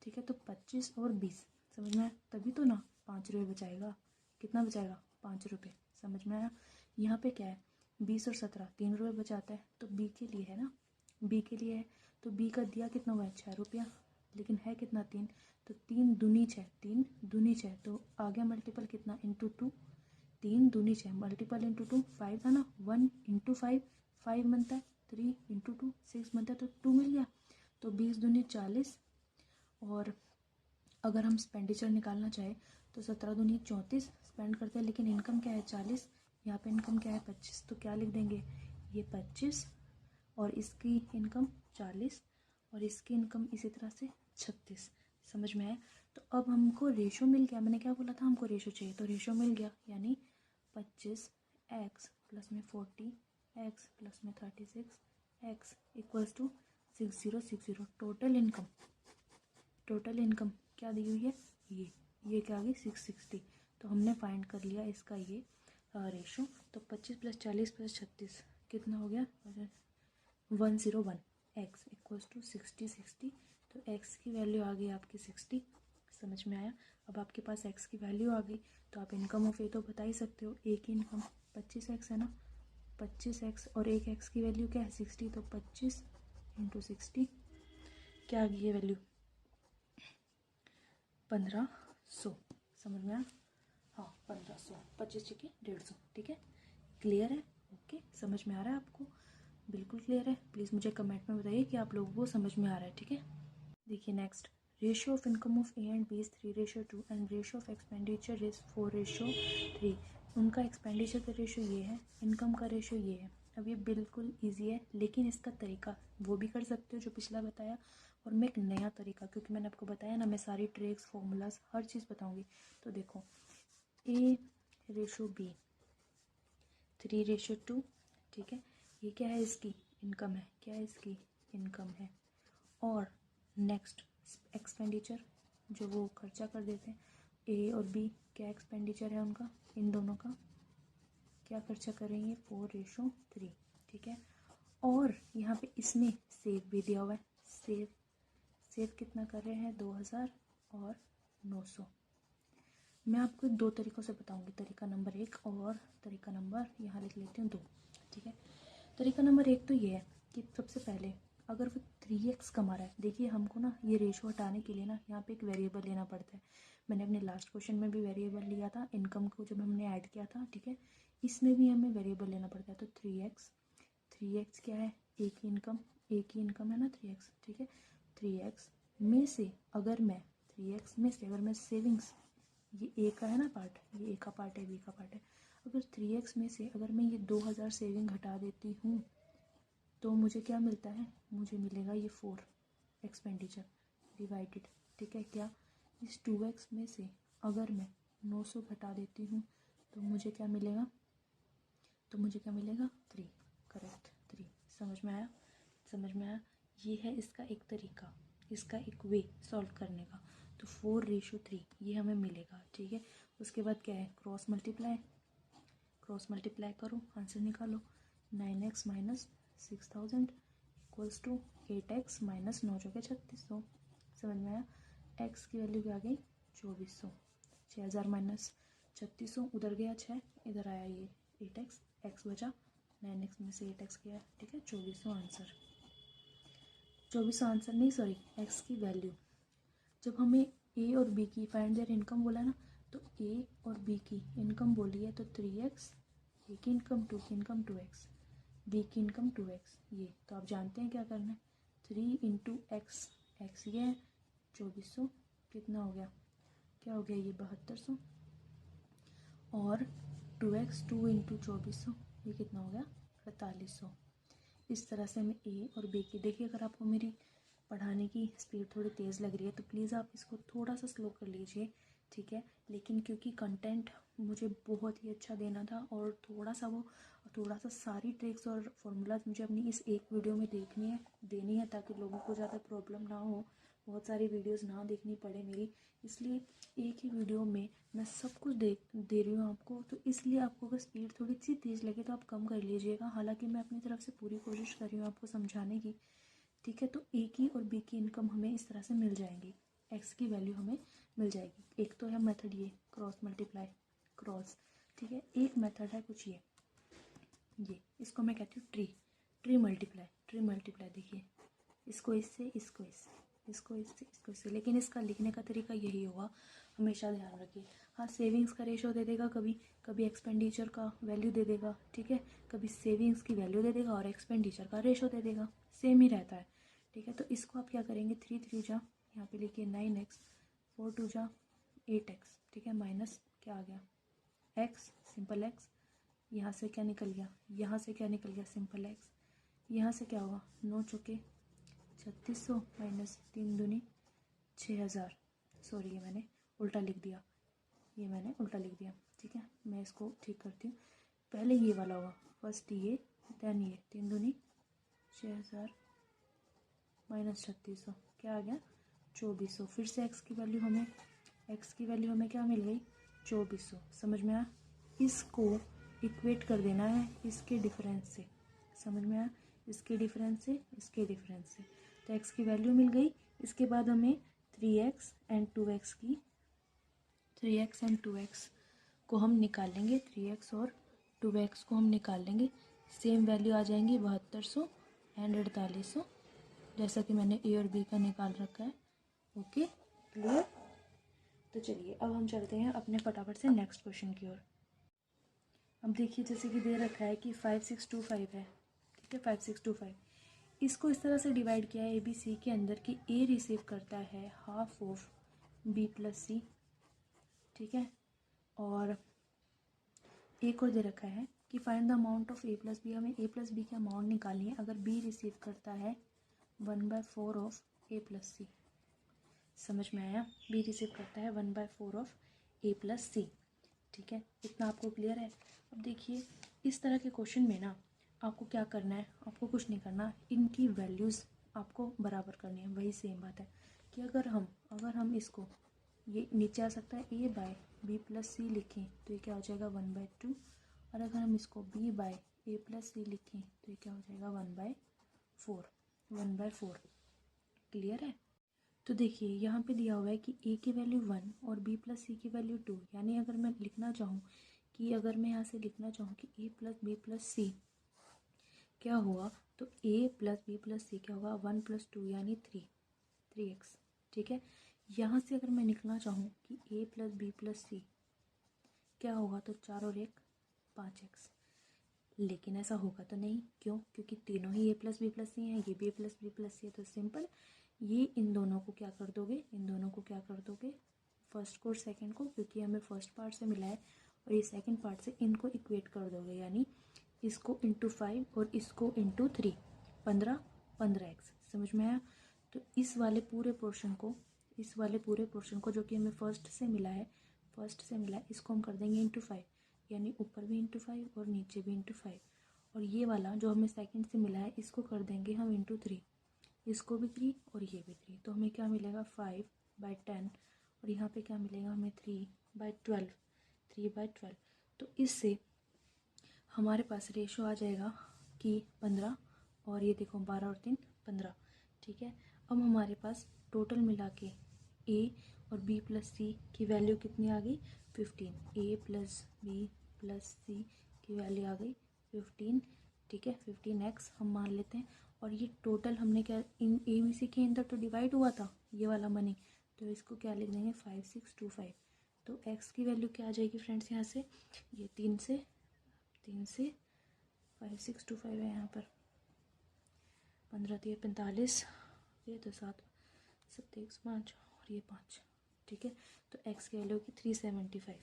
[SPEAKER 1] ठीक है। तो 25 और 20, समझ में आया? तभी तो ना 5 रुपये बचाएगा। कितना बचाएगा? 5 रुपये। समझ में आया? यहाँ पे क्या है, 20 और 17, 3 रुपये बचाता है। तो बी के लिए है ना, बी के लिए है। तो बी का दिया कितना हुआ है? 6 रुपया, लेकिन है कितना? 3। तो 3 दूनी 6, 3 दूनी 6, तो आ गया मल्टीपल कितना? इंटू 2। 3 दूनी 6, मल्टीपल इंटू 2, 5 था ना, 1 इंटू 5, 5 बनता है, 3 इंटू 2 6 बनता है, तो 2 मिल गया। तो 20 दूनी 40। और अगर हम एक्सपेंडिचर निकालना चाहे तो 17 दूनी 34 स्पेंड करते हैं, लेकिन इनकम क्या है? 40। यहाँ पे इनकम क्या है? 25। तो क्या लिख देंगे? ये 25 और इसकी इनकम 40 और इसकी इनकम इसी तरह से 36। समझ में आया? तो अब हमको रेशो मिल गया। मैंने क्या बोला था? हमको रेशो चाहिए, तो रेशो मिल गया, यानी 25x प्लस में 40x प्लस में 36x equals to 6060। Total income क्या दी हुई है? ये क्या आ गई? 660। तो हमने फाइंड कर लिया इसका ये रेशो। तो 25 प्लस 40 प्लस 36 कितना हो गया? 101। x इक्वल्स टू 60 तो x की वैल्यू आ गई आपकी 60। समझ में आया? अब आपके पास x की वैल्यू आ गई तो आप इनकम ऑफ ए तो बता ही सकते हो। ए की इनकम 25x है ना, 25x और एक x की वैल्यू क्या है? 60। तो 25 इंटू 60 क्या आ गई ये वैल्यू? 1500। समझ में आया? हाँ 1500, 25 के 150। ठीक है, क्लियर है? ओके, समझ में आ रहा है आपको? बिल्कुल क्लियर है? प्लीज़ मुझे कमेंट में बताइए कि आप लोगों को समझ में आ रहा है। ठीक है, देखिए next, ratio of income of A and B is 3:2 and ratio of expenditure is 4:3। उनका एक्सपेंडिचर का रेशियो ये है, इनकम का रेशियो ये है। अब ये बिल्कुल ईजी है, लेकिन इसका तरीका वो भी कर सकते हो जो पिछला बताया, और मैं एक नया तरीका, क्योंकि मैंने आपको बताया ना मैं सारी ट्रिक्स फॉर्मूलाज हर चीज़ बताऊँगी। तो देखो, ए रेशो बी 3:2, ठीक है, ये क्या है? इसकी इनकम है। क्या है? इसकी इनकम है। और नेक्स्ट एक्सपेंडिचर जो वो खर्चा कर देते हैं, ए और बी क्या एक्सपेंडिचर है उनका? इन दोनों का क्या खर्चा करेंगे? 4:3। ठीक है, और यहाँ पे इसमें सेव भी दिया हुआ है। सेव कितना कर रहे हैं? 2000 और 900। मैं आपको 2 तरीक़ों से बताऊंगी, तरीका नंबर 1 और तरीका नंबर, यहाँ लिख लेती हूँ 2। ठीक है, तरीका नंबर 1 तो ये है कि सबसे पहले अगर वो 3x कमा रहा है, देखिए हमको ना ये रेशो हटाने के लिए ना यहाँ पे एक वेरिएबल लेना पड़ता है। मैंने अपने लास्ट क्वेश्चन में भी वेरिएबल लिया था, इनकम को जब हमने ऐड किया था। ठीक है, इसमें भी हमें वेरिएबल लेना पड़ता है। तो 3x क्या है? ए की इनकम है ना 3x। ठीक है, 3x में से अगर मैं 3x में से अगर मैं सेविंग्स, ये ए का है ना पार्ट, ये ए का पार्ट है, बी का पार्ट है, अगर 3x में से अगर मैं ये 2000 सेविंग हटा देती हूँ तो मुझे क्या मिलता है? मुझे मिलेगा ये 4 एक्सपेंडिचर डिवाइडेड, ठीक है, क्या इस 2x में से अगर मैं 900 घटा देती हूँ तो मुझे क्या मिलेगा? तो मुझे क्या मिलेगा? 3। करेक्ट, 3। समझ में आया? समझ में आया? ये है इसका एक तरीका, इसका एक वे सॉल्व करने का। तो 4:3 ये हमें मिलेगा। ठीक है, उसके बाद क्या है? क्रॉस मल्टीप्लाई करो, आंसर निकालो। 9x minus 6000 equals to 8x minus 9 चौके 3600। समझ में आया? x की वैल्यू क्या आ गई? 2400। 6000 माइनस 3600, उधर गया 6, इधर आया ये 8x, x बचा, 9x में से 8x गया। ठीक है, 2400 आंसर। 2400 आंसर नहीं, सॉरी, x की वैल्यू। जब हमें ए और बी की फाइंड देयर इनकम बोला ना, तो ए और बी की इनकम बोली है तो 3x, ए की इनकम 2 की इनकम 2x, बी की इनकम 2x। ये तो आप जानते हैं क्या करना है, 3 इंटू एक्स, एक्स ये है 2400, कितना हो गया? क्या हो गया ये 7200, और 2x 2 इंटू 2400, ये कितना हो गया 4800। इस तरह से हमें ए और बी की, देखिए अगर आपको मेरी पढ़ाने की स्पीड थोड़ी तेज़ लग रही है तो प्लीज़ आप इसको थोड़ा सा स्लो कर लीजिए, ठीक है। लेकिन क्योंकि कंटेंट मुझे बहुत ही अच्छा देना था और थोड़ा सा सारी ट्रिक्स और फार्मूलाज मुझे अपनी इस एक वीडियो में देनी है ताकि लोगों को ज़्यादा प्रॉब्लम ना हो, बहुत सारी वीडियोस ना देखनी पड़े मेरी, इसलिए एक ही वीडियो में मैं सब कुछ दे रही हूँ आपको। तो इसलिए आपको अगर स्पीड थोड़ी सी तेज़ लगे तो आप कम कर लीजिएगा, हालांकि मैं अपनी तरफ से पूरी कोशिश कर रही हूँ आपको समझाने की, ठीक है। तो ए की और बी की इनकम हमें इस तरह से मिल जाएंगी, एक्स की वैल्यू हमें मिल जाएगी। एक तो है मेथड ये क्रॉस मल्टीप्लाई क्रॉस, ठीक है। एक मेथड है कुछ ये इसको मैं कहती हूँ ट्री मल्टीप्लाई। देखिए इसको इससे, इसको इससे, इसको इससे, इसको इससे, लेकिन इसका लिखने का तरीका यही होगा, हमेशा ध्यान रखिए। हाँ, सेविंग्स का रेशो दे देगा, कभी कभी एक्सपेंडिचर का वैल्यू दे देगा, ठीक है। कभी सेविंग्स की वैल्यू दे देगा और एक्सपेंडिचर का रेशो दे देगा, सेम ही रहता है, ठीक है। तो इसको आप क्या करेंगे, 3 3 जा, यहाँ पे लिखिए 9x, 4 2 जा 8x, ठीक है, माइनस क्या आ गया x, सिंपल x, यहाँ से क्या निकल गया, यहाँ से क्या निकल गया, सिंपल x, यहाँ से क्या होगा 9 चौके 3600 माइनस 3 दूनी 6000, सॉरी ये मैंने उल्टा लिख दिया, ठीक है। मैं इसको ठीक करती हूँ, पहले ये वाला होगा, फर्स्ट ये देन ये, 3 दूनी 6000 माइनस 3600, क्या आ गया 2400। फिर से एक्स की वैल्यू हमें क्या मिल गई 2400, समझ में आया। इसको इक्वेट कर देना है इसके डिफरेंस से, समझ में आया, इसके डिफरेंस से। तो एक्स की वैल्यू मिल गई, इसके बाद हमें 3x एंड 2x को हम निकाल लेंगे, 3x और 2x को हम निकाल लेंगे, सेम वैल्यू आ जाएंगी 7200 एंड 4800, जैसा कि मैंने ए और बी का निकाल रखा है। Okay, clear. तो चलिए अब हम चलते हैं अपने फटाफट से नेक्स्ट क्वेश्चन की ओर। अब देखिए जैसे कि दे रखा है कि 5625 है, ठीक है, 5625, इसको इस तरह से डिवाइड किया है ए बी सी के अंदर कि ए रिसीव करता है half of B plus C, ठीक है। और एक और दे रखा है कि find the amount of A plus B, हमें ए प्लस बी की अमाउंट निकालनी है अगर बी रिसीव करता है 1/4 ऑफ ए प्लस सी, समझ में आया, बी रिसीव करता है 1/4 ऑफ ए प्लस सी, ठीक है, इतना आपको क्लियर है। अब देखिए इस तरह के क्वेश्चन में ना आपको क्या करना है, आपको कुछ नहीं करना, इनकी वैल्यूज़ आपको बराबर करनी है, वही सेम बात है कि अगर हम इसको, ये नीचे आ सकता है ए बाय बी प्लस सी लिखें तो ये क्या हो जाएगा 1/2, और अगर हम इसको बी बाय ए प्लस सी लिखें तो ये क्या हो जाएगा 1/4, क्लियर है। तो देखिए यहाँ पे दिया हुआ है कि ए की वैल्यू 1 और बी प्लस सी की वैल्यू 2, यानी अगर मैं यहाँ से लिखना चाहूँ कि ए प्लस बी प्लस सी क्या हुआ, तो ए प्लस बी प्लस सी क्या होगा 1 + 2 यानी 3x, ठीक है। यहाँ से अगर मैं निकलना चाहूँ कि ए प्लस बी प्लस सी क्या होगा, तो 4 और 1 5x, लेकिन ऐसा होगा तो नहीं, क्यों, क्योंकि तीनों ही ए प्लस बी प्लस सी हैं, ये भी ए प्लस बी प्लस सी है, तो सिंपल ये इन दोनों को क्या कर दोगे, फर्स्ट को और सेकंड को, क्योंकि हमें फर्स्ट पार्ट से मिला है और ये सेकंड पार्ट से, इनको इक्वेट कर दोगे, यानी इसको इंटू 5 और इसको इंटू 3, 15x, समझ में आया। तो इस वाले पूरे पोर्शन को जो कि हमें फर्स्ट से मिला है, इसको हम कर देंगे इंटू 5, यानी ऊपर भी इंटू 5 और नीचे भी इंटू 5, और ये वाला जो हमें सेकंड से मिला है इसको कर देंगे हम इंटू 3, इसको भी 3 और ये भी 3, तो हमें क्या मिलेगा 5/10, और यहाँ पे क्या मिलेगा हमें 3/12। तो इससे हमारे पास रेशो आ जाएगा कि 15, और ये देखो 12 और 3 15, ठीक है। अब हमारे पास टोटल मिला के ए और बी प्लस सी की वैल्यू कितनी आ गई 15, ए प्लस बी प्लस सी की वैल्यू आ गई 15, ठीक है, 15x हम मान लेते हैं। और ये टोटल हमने क्या इन ए बी सी के अंदर तो डिवाइड हुआ था ये वाला मनी, तो इसको क्या लिख देंगे 5625। तो x की वैल्यू क्या आ जाएगी फ्रेंड्स, यहाँ से ये 3 से 5625 है, यहाँ पर 15 3 45, ये तो 7 7 1 5 और ये 5, ठीक है। तो x की वैल्यू होगी 375,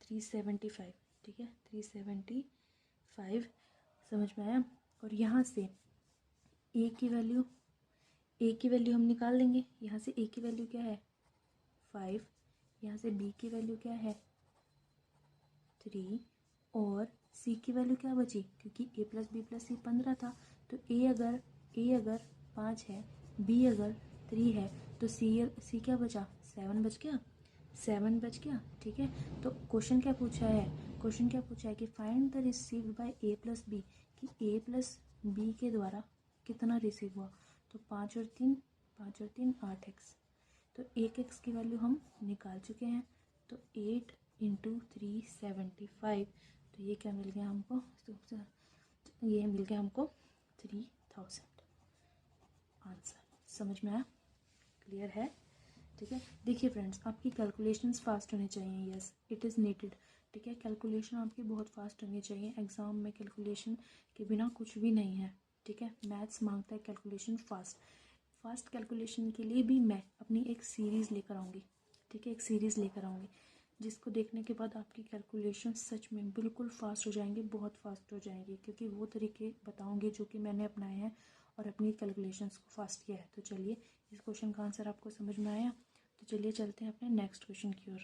[SPEAKER 1] 375, ठीक है, 375, समझ में आया। और यहाँ से a की वैल्यू हम निकाल देंगे। यहाँ से a की वैल्यू क्या है 5, यहाँ से b की वैल्यू क्या है 3, और c की वैल्यू क्या बची, क्योंकि a प्लस बी प्लस सी 15 था, तो a अगर 5 है, b अगर 3 है, तो c क्या बचा 7 बच गया, 7 बच गया, ठीक है। तो क्वेश्चन क्या पूछा है कि find the received by a plus B, कि a प्लस बी के द्वारा कितना रिसीव हुआ। तो 5 और 3 8x, तो 1x की वैल्यू हम निकाल चुके हैं। तो 8 इंटू 375, तो ये क्या मिल गया हमको, तो ये मिल गया हमको 3000 आंसर। समझ में आया, क्लियर है, ठीक है। देखिए फ्रेंड्स, आपकी कैलकुलेशंस फास्ट होनी चाहिए, यस इट इज़ नीडेड, ठीक है। कैलकुलेशन आपकी बहुत फास्ट होनी चाहिए, एग्ज़ाम में कैलकुलेशन के बिना कुछ भी नहीं है, ठीक है। मैथ्स मांगता है कैलकुलेशन फास्ट कैलकुलेशन के लिए भी मैं अपनी एक सीरीज़ लेकर आऊँगी, ठीक है, एक सीरीज़ लेकर आऊँगी, जिसको देखने के बाद आपकी कैलकुलेशन सच में बिल्कुल फास्ट हो जाएंगे, बहुत फास्ट हो जाएंगे, क्योंकि वो तरीके बताऊँगी जो कि मैंने अपनाए हैं और अपनी कैलकुलेशंस को फास्ट किया है। तो चलिए, इस क्वेश्चन का आंसर आपको समझ में आया, तो चलिए चलते हैं अपने नेक्स्ट क्वेश्चन की ओर।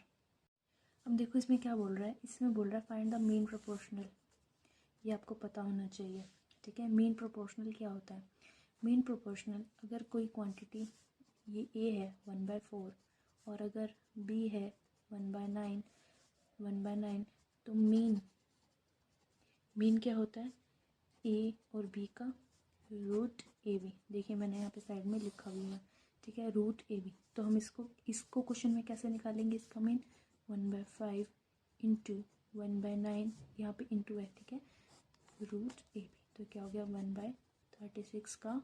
[SPEAKER 1] अब देखो इसमें क्या बोल रहा है, इसमें बोल रहा है फाइंड द मीन प्रोपोर्शनल, ये आपको पता होना चाहिए, ठीक है। मीन प्रोपोर्शनल क्या होता है, मीन प्रोपोर्शनल, अगर कोई क्वांटिटी ये a है 1/4 और अगर b है 1/9, तो मीन क्या होता है a और b का रूट AB। देखिए मैंने यहाँ पे साइड में लिखा भी है, ठीक है, रूट AB। तो हम इसको क्वेश्चन में कैसे निकालेंगे, इसका मीन 1/5 इंटू 1/9, यहाँ पे इंटू है, ठीक है, रूट AB। तो क्या हो गया 1/36 का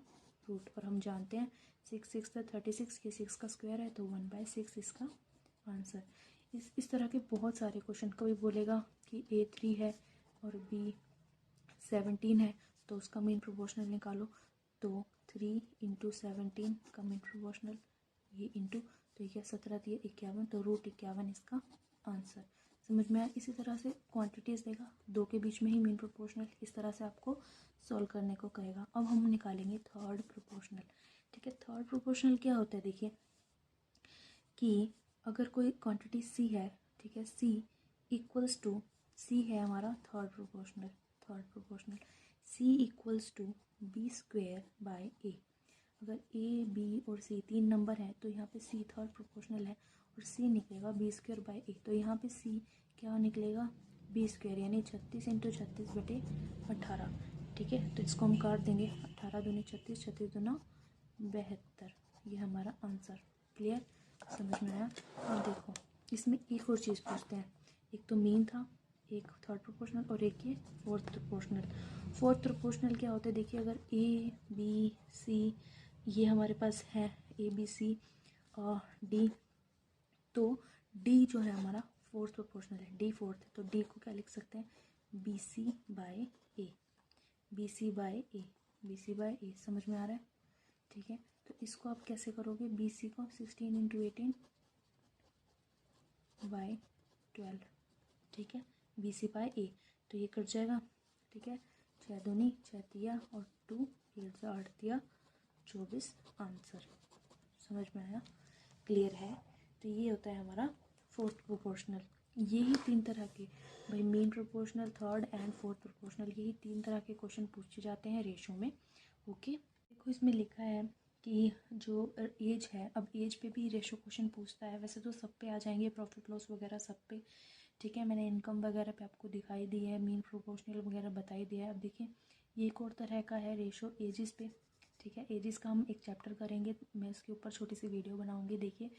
[SPEAKER 1] रूट, और हम जानते हैं 6 36, ये 6 का स्क्वायर है, तो 1/6 इसका आंसर। इस तरह के बहुत सारे क्वेश्चन, कभी बोलेगा कि A 3 है और B 17 है, तो उसका मीन प्रोपोर्शनल निकालो, तो 3 इंटू 17 का मीन प्रोपोर्शनल, ये इंटू, तो ये 17 दिए 51, तो रूट 51 इसका आंसर। समझ में आया। इसी तरह से क्वांटिटीज़ देगा, दो के बीच में ही मीन प्रोपोर्शनल, इस तरह से आपको सॉल्व करने को कहेगा। अब हम निकालेंगे थर्ड प्रोपोर्शनल, ठीक है। थर्ड प्रोपोर्शनल क्या होता है, देखिए कि अगर कोई क्वांटिटी C है, ठीक है, C इक्वल्स टू, C है हमारा third proportional, C equals to B square by A। अगर A B और C 3 नंबर है, तो यहाँ पे C थर्ड प्रोपोर्शनल है और C निकलेगा B स्क्वेयर बाय A। तो यहाँ पे C क्या निकलेगा B स्क्वेयर, यानी 36 इंटू 36/18, ठीक है। तो इसको हम काट देंगे, 18 दूनी 36, 36 दूना 72, ये हमारा आंसर। क्लियर, समझ में आया। अब देखो इसमें एक और चीज़ पूछते हैं, एक तो मीन था, एक थर्ड प्रोपोर्शनल और एक ये फोर्थ प्रोपोर्शनल। फोर्थ प्रोपोर्शनल क्या होता है, देखिए अगर A B C ये हमारे पास है A B C और D, तो D जो है हमारा फोर्थ प्रोपोर्शनल है, D फोर्थ है, तो D को क्या लिख सकते हैं BC by A, BC by A, BC by A, समझ में आ रहा है, ठीक है। तो इसको आप कैसे करोगे, BC को 16 इंटू 18 बाय 12, ठीक है, BC बाय A, तो ये कट जाएगा, ठीक है, 6 दूनी 6 तिया और 2 8 से 8 तिया 24 आंसर। समझ में आया, क्लियर है। तो ये होता है हमारा फोर्थ प्रोपोर्शनल। यही 3 तरह के, भाई mean proportional, third and fourth proportional, यही 3 तरह के क्वेश्चन पूछे जाते हैं रेशो में, ओके। देखो इसमें लिखा है कि जो एज है, अब एज पे भी रेशो क्वेश्चन पूछता है, वैसे तो सब पे आ जाएंगे, प्रॉफिट लॉस वगैरह सब पे, ठीक है। मैंने इनकम वगैरह पे आपको दिखाई दी है, मीन प्रोपोर्शनल वगैरह बताई दिया है। अब देखिए ये एक और तरह का है रेशो एजिस पे, ठीक है। एजिस का हम एक चैप्टर करेंगे, मैं इसके ऊपर छोटी सी वीडियो बनाऊंगी। देखिए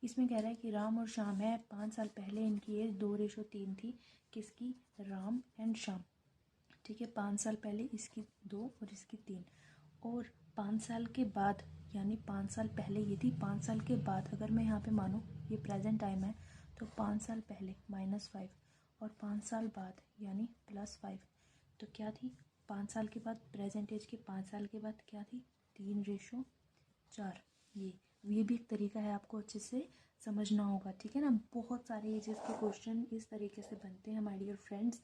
[SPEAKER 1] इसमें कह रहा है कि राम और श्याम है, 5 साल पहले इनकी एज 2:3 थी, किसकी, राम एंड श्याम, ठीक है। 5 साल पहले इसकी 2 और इसकी 3, और 5 साल के बाद, यानी 5 साल पहले ये थी, 5 साल के बाद अगर मैं यहाँ पे मानूँ ये प्रेजेंट टाइम है, तो 5 साल पहले -5 और 5 साल बाद यानी +5, तो क्या थी 5 साल के बाद, प्रेजेंट एज के 5 साल के बाद क्या थी 3:4। ये भी एक तरीका है आपको अच्छे से समझना होगा, ठीक है ना। बहुत सारे एजेस के क्वेश्चन इस तरीके से बनते हैं माय डियर फ्रेंड्स।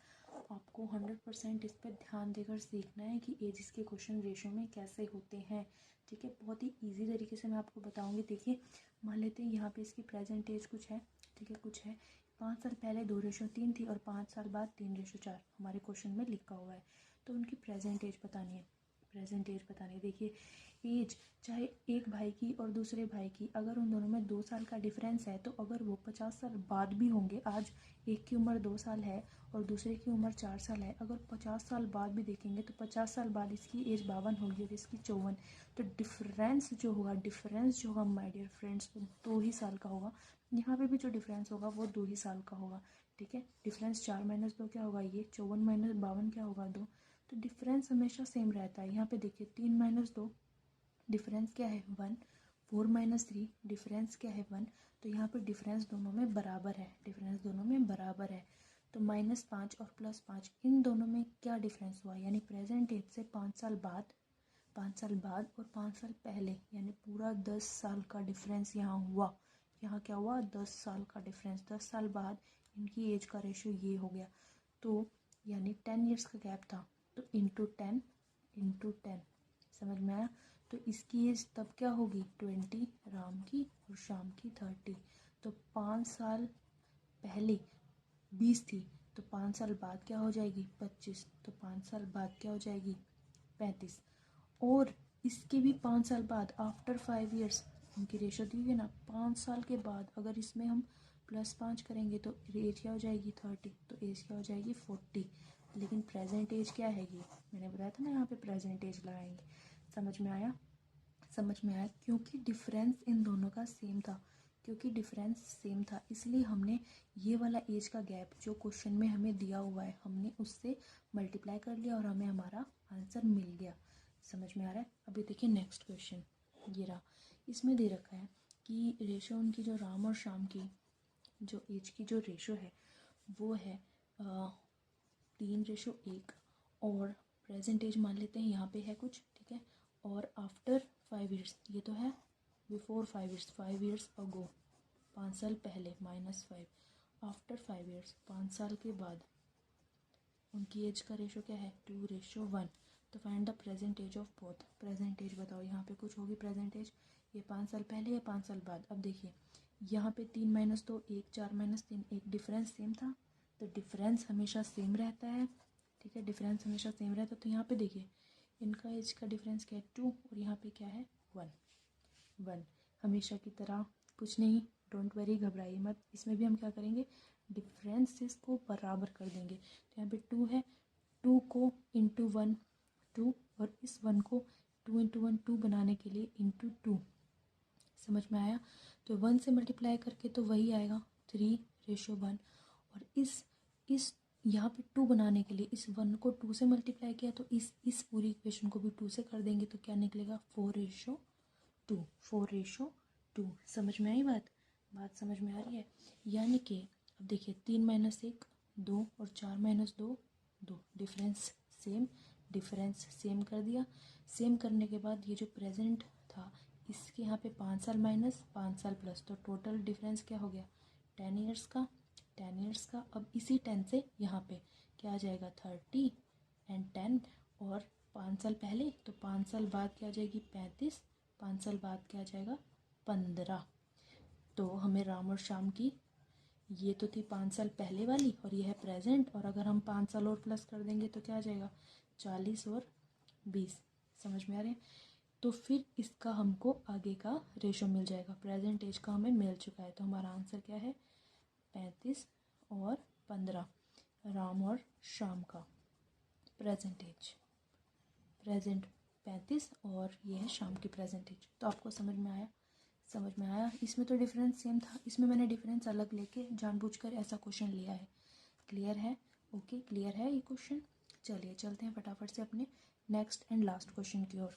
[SPEAKER 1] आपको 100% इस पर ध्यान देकर सीखना है कि एजेस के क्वेश्चन रेशो में कैसे होते हैं, ठीक है। बहुत ही ईजी तरीके से मैं आपको बताऊंगी। देखिए मान लेते हैं यहाँ पे इसकी प्रेजेंट एज कुछ है, ठीक है, कुछ है। 5 साल पहले 2:3 थी और 5 साल बाद 3:4 हमारे क्वेश्चन में लिखा हुआ है। तो उनकी प्रेजेंट एज बतानी है, प्रेजेंट एज बतानी है। देखिए एज चाहे एक भाई की और दूसरे भाई की, अगर उन दोनों में 2 साल का डिफरेंस है, तो अगर वो 50 साल बाद भी होंगे, आज एक की उम्र 2 साल है और दूसरे की उम्र 4 साल है, अगर 50 साल बाद भी देखेंगे तो 50 साल बाद इसकी एज 52 होगी और इसकी 54। तो डिफरेंस जो होगा माय डियर फ्रेंड्स वो 2 ही साल का होगा। यहाँ पे भी जो डिफरेंस होगा वो 2 ही साल का होगा, ठीक है। डिफरेंस 4 - 2 क्या होगा, ये 54 - 52 क्या होगा, 2। तो डिफरेंस हमेशा सेम रहता है। यहाँ पे देखिए 3 - 2 डिफरेंस क्या है, 1। 4 - 3 डिफरेंस क्या है, 1। तो यहाँ पर डिफरेंस दोनों में बराबर है, डिफरेंस दोनों में बराबर है। तो -5 और +5 इन दोनों में क्या डिफरेंस हुआ, यानी प्रेजेंट एज से 5 साल बाद, 5 साल बाद और 5 साल पहले, यानी पूरा 10 साल का डिफरेंस यहाँ हुआ। यहाँ क्या हुआ, 10 साल का डिफरेंस। 10 साल बाद इनकी एज का रेशो ये हो गया। तो यानी 10 ईयर्स का गैप था, तो इंटू 10 समझ में आया। तो इसकी एज तब क्या होगी, 20 राम की और शाम की 30। तो 5 साल पहले 20 थी, तो 5 साल बाद क्या हो जाएगी, 25। तो 5 साल बाद क्या हो जाएगी, 35। और इसके भी 5 साल बाद आफ्टर 5 ईयर्स उनकी रेशो दी हुई है ना, 5 साल के बाद अगर इसमें हम +5 करेंगे तो एज क्या हो जाएगी, 30। तो एज क्या हो जाएगी, 40। लेकिन प्रेजेंट एज क्या है, ये मैंने बताया था ना, यहाँ पे प्रेजेंट एज लगाएंगे। समझ में आया, समझ में आया। क्योंकि डिफरेंस इन दोनों का सेम था, क्योंकि डिफरेंस सेम था, इसलिए हमने ये वाला एज का गैप जो क्वेश्चन में हमें दिया हुआ है, हमने उससे मल्टीप्लाई कर लिया और हमें हमारा आंसर मिल गया। समझ में आ रहा है। अभी देखिए नेक्स्ट क्वेश्चन ये रहा। इसमें दे रखा है कि रेशो उनकी जो राम और शाम की जो एज की जो रेशो है वो है 3:1। और प्रेजेंट एज मान लेते हैं यहाँ पे है कुछ, ठीक है। और आफ्टर 5 ईयर्स, ये तो है बिफोर 5 ईयर्स, 5 ईयर्स अगो, 5 साल पहले -5। आफ्टर 5 ईयर्स 5 साल के बाद उनकी एज का रेशो क्या है, 2:1। तो find the present age of both. Present age बताओ, यहाँ पे कुछ होगी प्रेजेंट एज, ये 5 साल पहले या 5 साल बाद। अब देखिए यहाँ पे 3 - 2 1, 4 - 3 1, डिफरेंस सेम था। तो डिफरेंस हमेशा सेम रहता है, ठीक है, डिफरेंस हमेशा सेम रहता है। तो यहाँ पे देखिए इनका एज का डिफरेंस क्या है, 2, और यहाँ पे क्या है, 1। हमेशा की तरह कुछ नहीं, डोंट वरी, घबराइए मत। इसमें भी हम क्या करेंगे, डिफरेंसेस को बराबर कर देंगे। तो यहाँ पे 2 है, 2 को इंटू 1 2, और इस 1 को 2 × 1 2 बनाने के लिए इंटू 2। समझ में आया। तो 1 से मल्टीप्लाई करके तो वही आएगा 3:1। और इस यहाँ पे 2 बनाने के लिए इस 1 को 2 से मल्टीप्लाई किया, तो इस पूरी इक्वेशन को भी 2 से कर देंगे तो क्या निकलेगा, 4:2। 4:2। समझ में आई बात, बात समझ में आ रही है। यानी कि अब देखिए 3 - 1 2 और 4 - 2 2, डिफरेंस सेम कर दिया। सेम करने के बाद ये जो प्रेजेंट था इसके यहाँ पे 5 साल माइनस 5 साल प्लस, तो टोटल डिफरेंस क्या हो गया, 10 ईयर्स का, 10 ईयर्स का। अब इसी 10 से यहाँ पे क्या आ जाएगा, 30 एंड 10, और 5 साल पहले तो 5 साल बाद क्या आ जाएगी, 35, 5 साल बाद क्या आ जाएगा, 15। तो हमें राम और शाम की ये तो थी 5 साल पहले वाली और ये है प्रेजेंट, और अगर हम 5 साल और प्लस कर देंगे तो क्या आ जाएगा, 40 और 20। समझ में आ रहे हैं। तो फिर इसका हमको आगे का रेशो मिल जाएगा, प्रेजेंट एज का हमें मिल चुका है। तो हमारा आंसर क्या है, 35 और 15 राम और शाम का प्रेजेंट एज, प्रेजेंट 35 और ये है शाम की प्रेजेंट एज। तो आपको समझ में आया, समझ में आया। इसमें तो डिफरेंस सेम था, इसमें मैंने डिफरेंस अलग लेके जानबूझकर ऐसा क्वेश्चन लिया है। क्लियर है, ओके क्लियर है ये क्वेश्चन। चलिए चलते हैं फटाफट से अपने नेक्स्ट एंड लास्ट क्वेश्चन की ओर।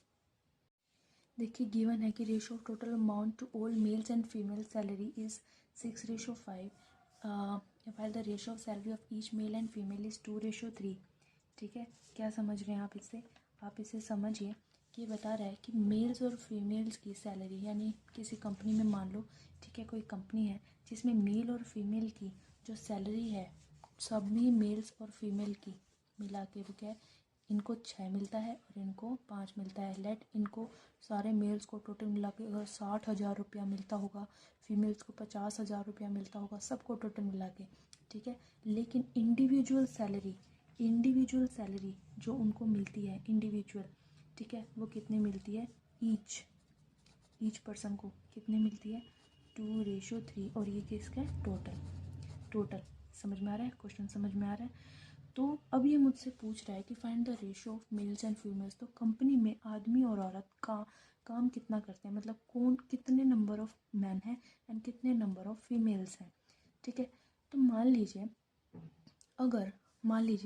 [SPEAKER 1] देखिए गिवन है कि ratio of total amount to all males and female salary is 6:5। फाइल the ratio of salary of each male and female is 2:3। ठीक है, क्या समझ रहे हैं आप इससे, आप इसे समझिए ये बता रहा है कि मेल्स और फीमेल्स की सैलरी, यानी किसी कंपनी में मान लो, ठीक है, कोई कंपनी है जिसमें मेल और फीमेल की जो सैलरी है, सभी मेल्स और फीमेल की मिला के वो क्या है, इनको 6 मिलता है और इनको 5 मिलता है। लेट इनको सारे मेल्स को टोटल मिला के अगर 60,000 रुपया मिलता होगा, फीमेल्स को 50,000 रुपया मिलता होगा, सबको टोटल मिला के, ठीक है। लेकिन इंडिविजुअल सैलरी जो उनको मिलती है इंडिविजुअल, ठीक है, वो कितनी मिलती है, ईच पर्सन को कितनी मिलती है, 2:3। और ये किसका है, टोटल। समझ में आ रहा है, क्वेश्चन समझ में आ रहा है। तो अब ये मुझसे पूछ रहा है कि find the ratio of males and females. तो कंपनी में आदमी और औरत का काम कितना करते हैं, मतलब कौन कितने नंबर ऑफ मैन हैं एंड कितने नंबर ऑफ फीमेल्स हैं, ठीक है। तो मान लीजिए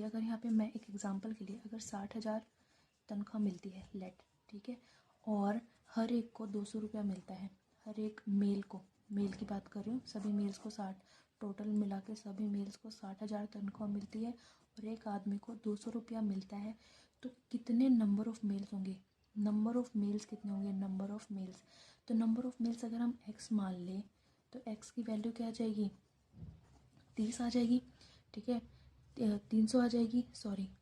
[SPEAKER 1] अगर यहाँ पे मैं एक एग्जांपल के लिए, अगर 60,000 तनख्वाह मिलती है लेट, ठीक है, और हर एक को 200 रुपया मिलता है, हर एक मेल की बात कर रही हूँ, सभी मेल्स को 60, टोटल मिला के सभी मेल्स को 60,000 तनख्वाह मिलती है और एक आदमी को 200 रुपया मिलता है। तो कितने नंबर ऑफ मेल्स होंगे, नंबर ऑफ मेल्स कितने होंगे, नंबर ऑफ मेल्स। तो नंबर ऑफ मेल्स अगर हम x मान लें तो x की वैल्यू क्या आ जाएगी, 30 आ जाएगी, ठीक है, 300 आ जाएगी,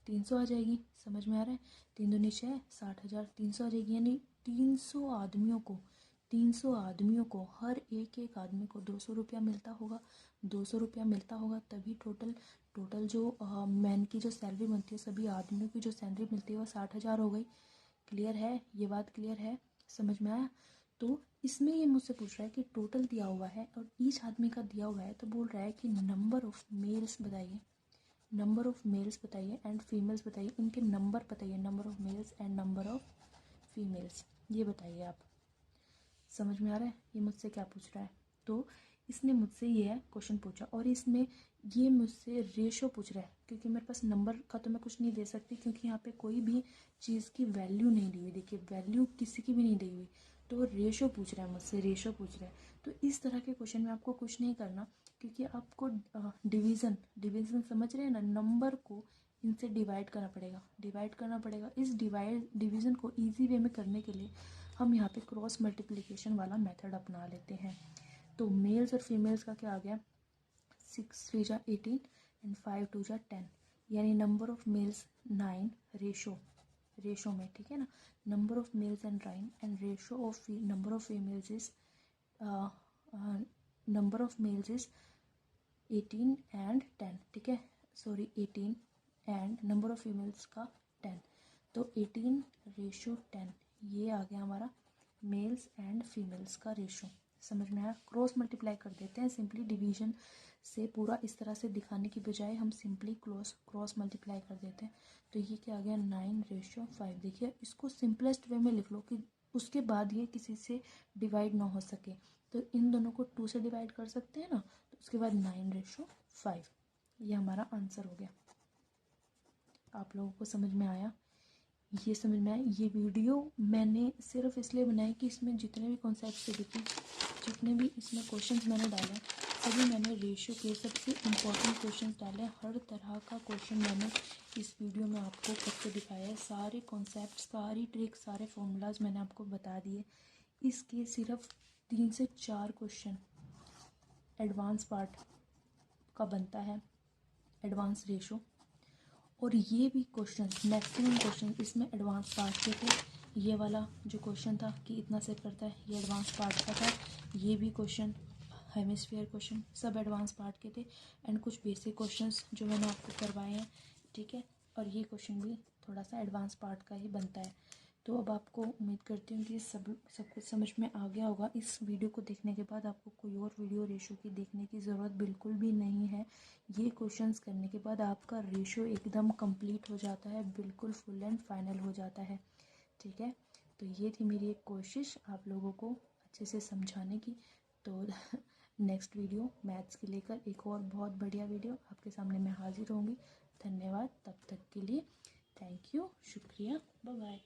[SPEAKER 1] 300 आ जाएगी। समझ में आ रहा है, 3 दूनी 6, 60,000, 300 आ जाएगी। यानी 300 आदमियों को हर एक आदमी को 200 रुपया मिलता होगा, 200 रुपया मिलता होगा, तभी टोटल जो मैन की जो सैलरी बनती है, सभी आदमियों की जो सैलरी मिलती है वो 60,000 हो गई। क्लियर है, ये बात क्लियर है, समझ में आया। तो इसमें ये मुझसे पूछ रहा है कि टोटल दिया हुआ है और ईच आदमी का दिया हुआ है, तो बोल रहा है कि नंबर ऑफ मेल्स बताइए एंड फीमेल्स बताइए, इनके नंबर बताइए, number of males and number of females, ये बताइए आप। समझ में आ रहा है ये मुझसे क्या पूछ रहा है। तो इसने मुझसे ये क्वेश्चन पूछा और इसमें ये मुझसे रेशो पूछ रहा है, क्योंकि मेरे पास नंबर का तो मैं कुछ नहीं दे सकती, क्योंकि यहाँ पे कोई भी चीज़ की वैल्यू नहीं दी हुई, देखिए वैल्यू किसी की भी नहीं दी हुई, तो रेशो पूछ रहा है मुझसे, रेशो पूछ रहा है। तो इस तरह के क्वेश्चन में आपको कुछ नहीं करना, क्योंकि आपको डिवीज़न समझ रहे हैं ना, नंबर को इनसे डिवाइड करना पड़ेगा। इस डिवीज़न को ईजी वे में करने के लिए हम यहाँ पे क्रॉस मल्टीप्लिकेशन वाला मेथड अपना लेते हैं। तो मेल्स और फीमेल्स का क्या आ गया, 6 3 जा 18 एंड 5 2 जा 10, यानी नंबर ऑफ मेल्स 9 रेशो में, ठीक है ना, number of males and 9 and ratio of number of females is 18 and 10, ठीक है, 18 एंड नंबर ऑफ फीमेल्स का 10, तो 18:10 ये आ गया हमारा मेल्स एंड फीमेल्स का रेशो। समझ में आया, क्रॉस मल्टीप्लाई कर देते हैं सिंपली, डिवीजन से पूरा इस तरह से दिखाने की बजाय हम सिंपली क्रॉस मल्टीप्लाई कर देते हैं। तो ये क्या आ गया, 9:5। देखिए इसको सिंपलेस्ट वे में लिख लो कि उसके बाद ये किसी से डिवाइड ना हो सके, तो इन दोनों को 2 से डिवाइड कर सकते हैं ना, तो उसके बाद 9:5, ये हमारा आंसर हो गया। आप लोगों को समझ में आया, ये समझ में आया। ये वीडियो मैंने सिर्फ इसलिए बनाई कि इसमें जितने भी कॉन्सेप्ट थे, जितने भी इसमें क्वेश्चंस मैंने डाले सभी मैंने रेशियो के सबसे इम्पोर्टेंट क्वेश्चंस डाले, हर तरह का क्वेश्चन मैंने इस वीडियो में आपको करके दिखाया है, सारे कॉन्सेप्ट, सारी ट्रिक, सारे फॉर्मूलाज मैंने आपको बता दिए। इसके सिर्फ 3 से 4 क्वेश्चन एडवांस पार्ट का बनता है, एडवांस रेशो, और ये भी क्वेश्चन मैक्सिमम क्वेश्चन इसमें एडवांस पार्ट के थे। ये वाला जो क्वेश्चन था कि इतना सेट करता है, ये एडवांस पार्ट का था। ये भी क्वेश्चन हेमिस्फीयर क्वेश्चन सब एडवांस पार्ट के थे, एंड कुछ बेसिक क्वेश्चंस जो मैंने आपको करवाए हैं, ठीक है, और ये क्वेश्चन भी थोड़ा सा एडवांस पार्ट का ही बनता है। तो अब आपको उम्मीद करती हूँ कि सब कुछ समझ में आ गया होगा। इस वीडियो को देखने के बाद आपको कोई और वीडियो रेशो की देखने की ज़रूरत बिल्कुल भी नहीं है। ये क्वेश्चंस करने के बाद आपका रेशो एकदम कंप्लीट हो जाता है, बिल्कुल फुल एंड फाइनल हो जाता है, ठीक है। तो ये थी मेरी एक कोशिश आप लोगों को अच्छे से समझाने की। तो नेक्स्ट वीडियो मैथ्स के लेकर एक और बहुत बढ़िया वीडियो आपके सामने मैं हाजिर होंगी। धन्यवाद, तब तक के लिए थैंक यू, शुक्रिया, बाय बाय।